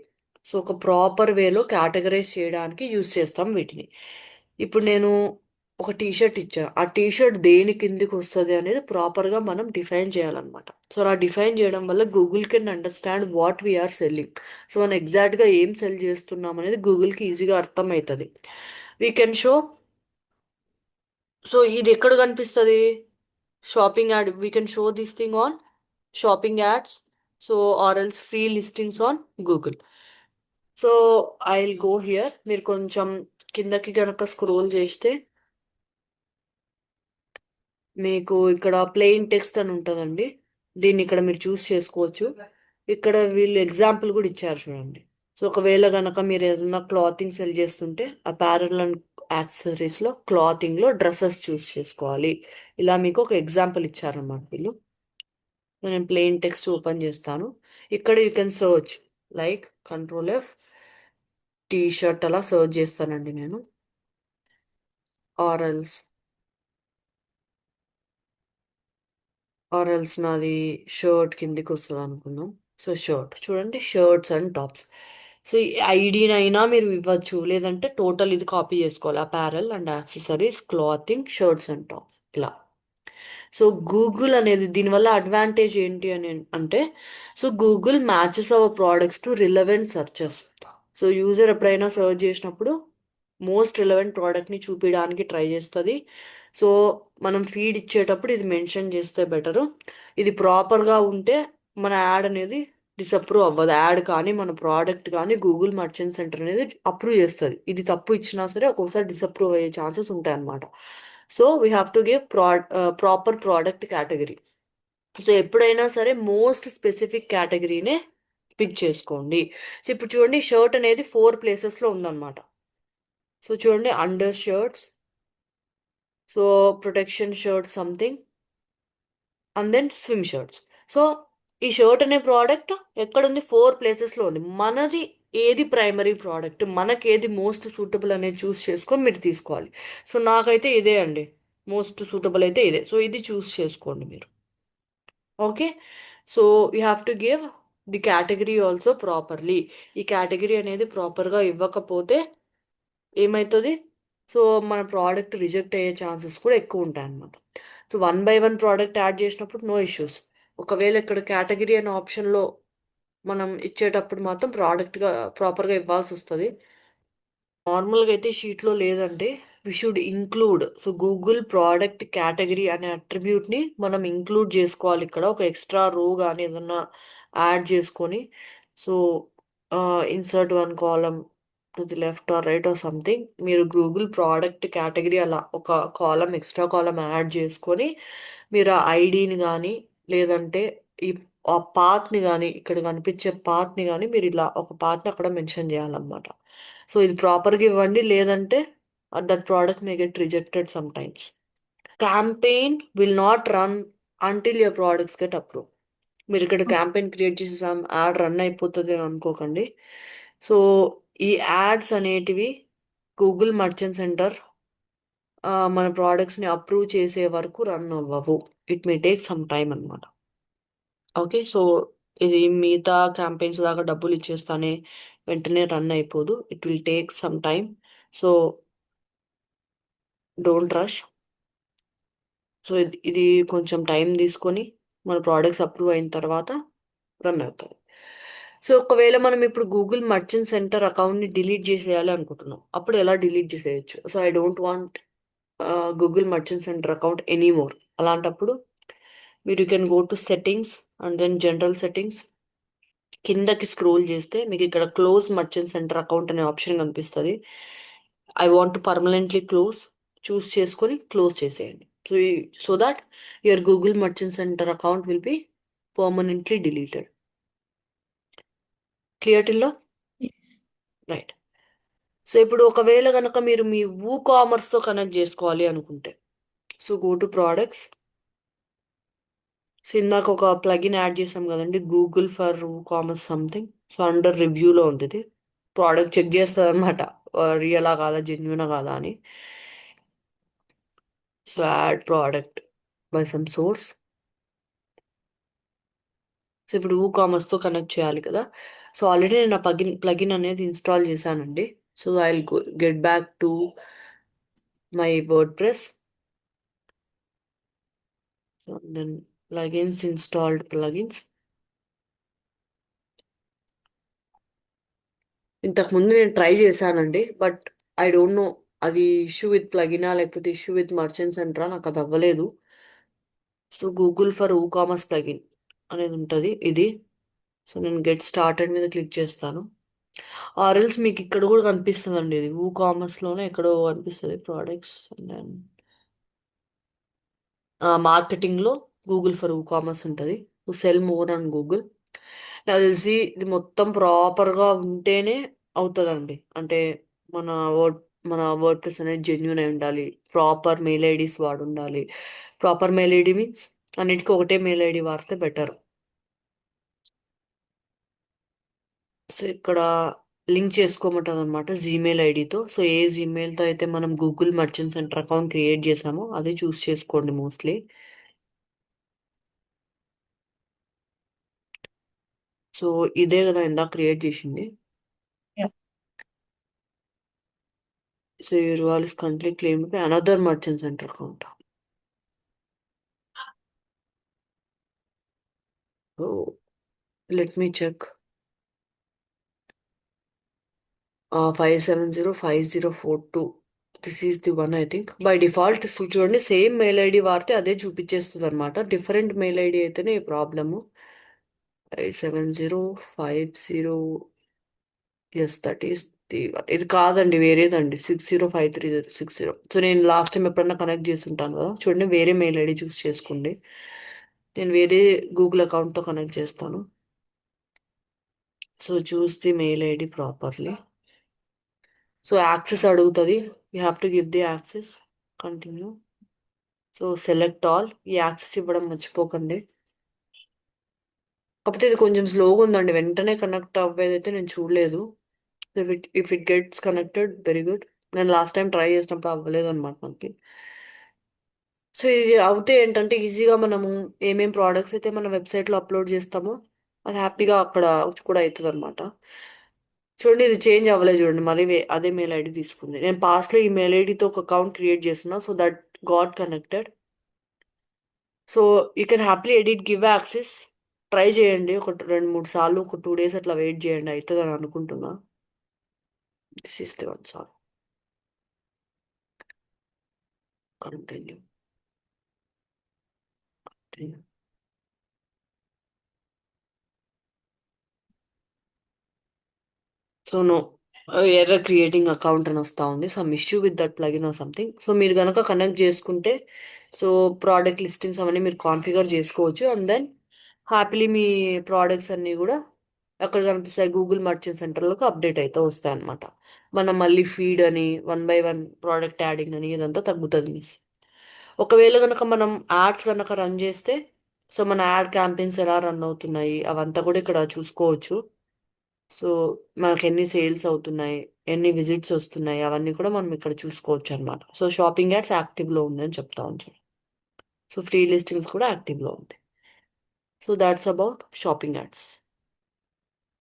So ఒక ప్రాపర్ వేలో కేటగరైజ్ చేయడానికి యూస్ చేస్తాం వీటిని. ఇప్పుడు నేను ఒక టీషర్ట్ ఇచ్చా, ఆ టీషర్ట్ దేని కిందికి వస్తుంది అనేది ప్రాపర్గా మనం డిఫైన్ చేయాలన్నమాట. సో అలా డిఫైన్ చేయడం వల్ల Google can understand what we're selling. So మనం ఎగ్జాక్ట్గా ఏం సెల్ చేస్తున్నాం అనేది గూగుల్కి ఈజీగా అర్థమవుతుంది. We can show. సో ఇది ఎక్కడ కనిపిస్తుంది? Shopping add. We can show this thing on shopping ads, so or else free listings on Google. So I will go here. మీరు కొంచెం కిందకి కనుక స్క్రోల్ చేస్తే మీకు ఇక్కడ ప్లెయిన్ టెక్స్ట్ అని ఉంటుందండి. దీన్ని ఇక్కడ మీరు చూస్ చేసుకోవచ్చు. ఇక్కడ వీళ్ళు ఎగ్జాంపుల్ కూడా ఇచ్చారు చూడండి. సో ఒకవేళ కనుక మీరు ఏదైనా క్లాతింగ్ సెల్ చేస్తుంటే అపారల్ అండ్ యాక్సెసరీస్లో క్లాతింగ్లో డ్రెస్సెస్ చూస్ చేసుకోవాలి. ఇలా మీకు ఒక ఎగ్జాంపుల్ ఇచ్చారన్నమాట వీళ్ళు. నేను ప్లెయిన్ టెక్స్ట్ ఓపెన్ చేస్తాను. ఇక్కడ you can search like Ctrl+F T shirt అలా సర్చ్ చేస్తానండి నేను. ఆర్ఎల్స్ నాది షర్ట్ కిందికి వస్తుంది అనుకుందాం. సో షర్ట్ చూడండి, షర్ట్స్ అండ్ టాప్స్. సో ఈ ఐడినైనా మీరు ఇవ్వచ్చు, లేదంటే టోటల్ ఇది కాపీ చేసుకోవాలి. Apparel and accessories, clothing, shirts and tops ఇలా. సో గూగుల్ అనేది దీనివల్ల అడ్వాంటేజ్ ఏంటి అని అంటే, so Google matches hour products to relevant searches. So user ఎప్పుడైనా సర్చ్ చేసినప్పుడు మోస్ట్ రిలవెంట్ ప్రోడక్ట్ని చూపించడానికి ట్రై చేస్తుంది. సో మనం ఫీడ్ ఇచ్చేటప్పుడు ఇది మెన్షన్ చేస్తే బెటరు. ఇది ప్రాపర్గా ఉంటే మన యాడ్ అనేది డిసప్రూవ్ అవ్వదు. యాడ్ కానీ మన ప్రోడక్ట్ కానీ గూగుల్ మర్చెంట్ సెంటర్ అనేది అప్రూవ్ చేస్తుంది. ఇది తప్పు ఇచ్చినా సరే ఒక్కొక్కసారి డిసప్రూవ్ అయ్యే ఛాన్సెస్ ఉంటాయి అన్నమాట. So we have to give proper product category. So ఎప్పుడైనా సరే మోస్ట్ స్పెసిఫిక్ కేటగిరీనే పిక్ చేసుకోండి. సో ఇప్పుడు చూడండి, షర్ట్ అనేది 4 ప్లేసెస్లో ఉందన్నమాట. సో చూడండి, under shirts, so protection shirt something, and then swim shirts. So ఈ షర్ట్ అనే ప్రోడక్ట్ ఎక్కడుంది? 4 ప్లేసెస్లో ఉంది. మనది ఏది ప్రైమరీ ప్రోడక్ట్, మనకి ఏది మోస్ట్ సూటబుల్ అనేది చూస్ చేసుకొని మీరు తీసుకోవాలి. సో నాకైతే ఇదే అండి, మోస్ట్ సూటబుల్ అయితే ఇదే. సో ఇది చూస్ చేసుకోండి మీరు. Okay. So you have to give the category also properly. ఈ కేటగిరీ అనేది ప్రాపర్గా ఇవ్వకపోతే ఏమవుతుంది? సో మన ప్రోడక్ట్ రిజెక్ట్ అయ్యే ఛాన్సెస్ కూడా ఎక్కువ ఉంటాయి అన్నమాట. సో 1 by 1 ప్రోడక్ట్ యాడ్ చేసినప్పుడు నో ఇష్యూస్. ఒకవేళ ఇక్కడ కేటగిరీ అనే ఆప్షన్లో మనం ఇచ్చేటప్పుడు మాత్రం ప్రోడక్ట్గా ప్రాపర్గా ఇవ్వాల్సి వస్తుంది. నార్మల్గా అయితే షీట్లో లేదంటే we should include. So Google product category అనే అట్రిబ్యూట్ని మనం ఇంక్లూడ్ చేసుకోవాలి. ఇక్కడ ఒక ఎక్స్ట్రా రో కానీ ఏదన్నా యాడ్ చేసుకొని, so insert 1 column to the left or right or something, మీరు గూగుల్ ప్రోడక్ట్ కేటగిరీ అలా ఒక ఎక్స్ట్రా కాలం యాడ్ చేసుకొని మీరు ఆ ఐడిని కానీ లేదంటే ఈ ఆ పాత్ని కానీ, ఇక్కడ కనిపించే పాత్ని కానీ మీరు ఇలా ఒక పాత్ని అక్కడ మెన్షన్ చేయాలన్నమాట. సో ఇది ప్రాపర్గా ఇవ్వండి, లేదంటే that product May get rejected some times. Campaign will not run until your products get approve. మీరు ఇక్కడ క్యాంపెయిన్ క్రియేట్ చేసేసాం, యాడ్ రన్ అయిపోతుంది అని అనుకోకండి. సో ఈ యాడ్స్ అనేటివి గూగుల్ మర్చెంట్ సెంటర్ మన ప్రోడక్ట్స్ని అప్రూవ్ చేసే వరకు రన్ అవ్వవు. It may take some time అనమాట. ఓకే, సో ఇది మిగతా క్యాంపెయిన్స్ లాగా డబ్బులు ఇచ్చేస్తానే వెంటనే రన్ అయిపోదు. It will take some time. So don't rush. So ఇది కొంచెం టైం తీసుకొని మన ప్రోడక్ట్స్ అప్రూవ్ అయిన తర్వాత రన్ అవుతుంది. సో ఒకవేళ మనం ఇప్పుడు గూగుల్ మర్చెంట్ సెంటర్ అకౌంట్ని డిలీట్ చేసేయాలి అనుకుంటున్నాం, అప్పుడు ఎలా డిలీట్ చేసేయచ్చు? So I don't want Google merchant centre account anymore. అలాంటప్పుడు మీరు can go to settings and then general settings. కిందకి స్క్రోల్ చేస్తే మీకు ఇక్కడ క్లోజ్ మర్చెంట్ సెంటర్ అకౌంట్ అనే ఆప్షన్ కనిపిస్తుంది. I want to permanently close choose చేసుకొని క్లోజ్ చేసేయండి. So so that your Google merchant centre account will be permanently deleted. Clear టిల్లో? Yes. Right. So ఇప్పుడు ఒకవేళ కనుక మీరు మీ కామర్స్తో కనెక్ట్ చేసుకోవాలి అనుకుంటే, so go to products. So ఇందాక ఒక ప్లగిన్ యాడ్ చేసాం కదండి, Google for commerce something. So under రివ్యూలో ఉంది ఇది. ప్రోడక్ట్ చెక్ చేస్తుంది అనమాట, రియలా కాదా, జెన్యునా కాదా అని. So add product by some source. So ఇప్పుడు కామర్స్తో కనెక్ట్ చేయాలి కదా. సో ఆల్రెడీ నేను ఆ ప్లగిన్ అనేది ఇన్స్టాల్ చేశానండి. So I will get back to my WordPress. Then plugins, installed plugins. ఇంతకుముందు నేను ట్రై చేశానండి, బట్ ఐ డోంట్ నో అది ఇష్యూ విత్ ప్లగినా లేకపోతే ఇష్యూ విత్ మర్చెంట్ సెంటరా, నాకు అది అవ్వలేదు. So Google for commerce plugin అనేది ఉంటుంది ఇది. సో నేను గెట్ స్టార్టెడ్ మీద క్లిక్ చేస్తాను. ఆర్ఎల్స్ మీకు ఇక్కడ కూడా కనిపిస్తుందండి, ఇది కామర్స్లోనే ఎక్కడో కనిపిస్తుంది ప్రోడక్ట్స్. అండ్ దెన్ మార్కెటింగ్లో గూగుల్ ఫర్ కామర్స్ ఉంటుంది. Sell more and Google. నాకు తెలిసి ఇది మొత్తం ప్రాపర్గా ఉంటేనే అవుతుందండి. అంటే మన వర్డ్ మన వర్డ్ ప్రెస్ అనేది జెన్యున్ అయి ఉండాలి. ప్రాపర్ మెయిల్ ఐడీస్ వాడి ఉండాలి. ప్రాపర్ మెయిల్ ఐడి మీన్స్ అన్నిటికీ ఒకటే మెయిల్ ఐడి వాడితే బెటర్. సో ఇక్కడ లింక్ చేసుకోమంటుంది అనమాట జీమెయిల్ ఐడితో. సో ఏ జీమెయిల్తో అయితే మనం Google merchant centre account create చేసామో అదే చూస్ చేసుకోండి మోస్ట్లీ. సో ఇదే కదా ఇందాక క్రియేట్ చేసింది. Yeah. So your wall is currently claimed by another merchant center account. Oh, let me check. 5705042. This is the one I think. By default, so చూడండి same mail ID వాడితే అదే చూపించేస్తుంది అనమాట. Different mail ID అయితేనే ఈ problem. 57050. Yes, that is the one. ఇది కాదండి, వేరేదండి. 6053060. సో నేను లాస్ట్ టైం ఎప్పుడన్నా కనెక్ట్ చేసి ఉంటాను కదా, చూడండి వేరే మెయిల్ ఐడి చూస్ చేసుకోండి. నేను వేరే గూగుల్ అకౌంట్తో కనెక్ట్ చేస్తాను. So choose the mail ID properly. So access అడుగుతుంది. You have to give the access. Continue. So select all. ఈ యాక్సెస్ ఇవ్వడం మర్చిపోకండి. కాకపోతే ఇది కొంచెం స్లోగా ఉందండి, వెంటనే కనెక్ట్ అవ్వేదైతే నేను చూడలేదు. If it gets connected very good. నేను లాస్ట్ టైం ట్రై చేసినప్పుడు అవ్వలేదు అనమాట మనకి. సో ఇది అవుతే ఏంటంటే ఈజీగా మనము ఏమేం ప్రోడక్ట్స్ అయితే మన వెబ్సైట్లో అప్లోడ్ చేస్తామో అది హ్యాపీగా అక్కడ కూడా అవుతుంది అనమాట. చూడండి ఇది చేంజ్ అవ్వలేదు, చూడండి మళ్ళీ అదే మెయిల్ ఐడి తీసుకుంది. నేను పాస్ట్లో ఈ మెయిల్ ఐడితో ఒక అకౌంట్ క్రియేట్ చేస్తున్నా, so that got connected. So you can happily edit give access. Try చేయండి ఒక 2-3 సార్లు, ఒక 2 days అట్లా వెయిట్ చేయండి, అవుతుంది అని అనుకుంటున్నా. This is the one. Sir continue. So no error creating account అని వస్తూ ఉంది. Some issue with that plugin or something. So మీరు కనుక కనెక్ట్ చేసుకుంటే సో ప్రోడక్ట్ లిస్టింగ్స్ అవన్నీ మీరు కాన్ఫిగర్ చేసుకోవచ్చు. అండ్ దెన్ హ్యాపీలీ మీ ప్రోడక్ట్స్ అన్నీ కూడా ఎక్కడ కనిపిస్తాయి, గూగుల్ మర్చెంట్ సెంటర్లోకి అప్డేట్ అయితే వస్తాయి అనమాట. మనం మళ్ళీ ఫీడ్ అని 1 by 1 ప్రోడక్ట్ యాడింగ్ అని ఇదంతా తగ్గుతుంది మిస్. ఒకవేళ కనుక మనం యాడ్స్ కనుక రన్ చేస్తే సో మన యాడ్ క్యాంపెయిన్స్ ఎలా రన్ అవుతున్నాయి అవంతా కూడా ఇక్కడ చూసుకోవచ్చు. సో మనకి ఎన్ని సేల్స్ అవుతున్నాయి, ఎన్ని విజిట్స్ వస్తున్నాయి, అవన్నీ కూడా మనం ఇక్కడ చూసుకోవచ్చు అనమాట. సో షాపింగ్ యాడ్స్ యాక్టివ్లో ఉంది అని చెప్తా ఉంటాను. సో ఫ్రీ లిస్టింగ్స్ కూడా యాక్టివ్లో ఉంది. So that's about shopping ads.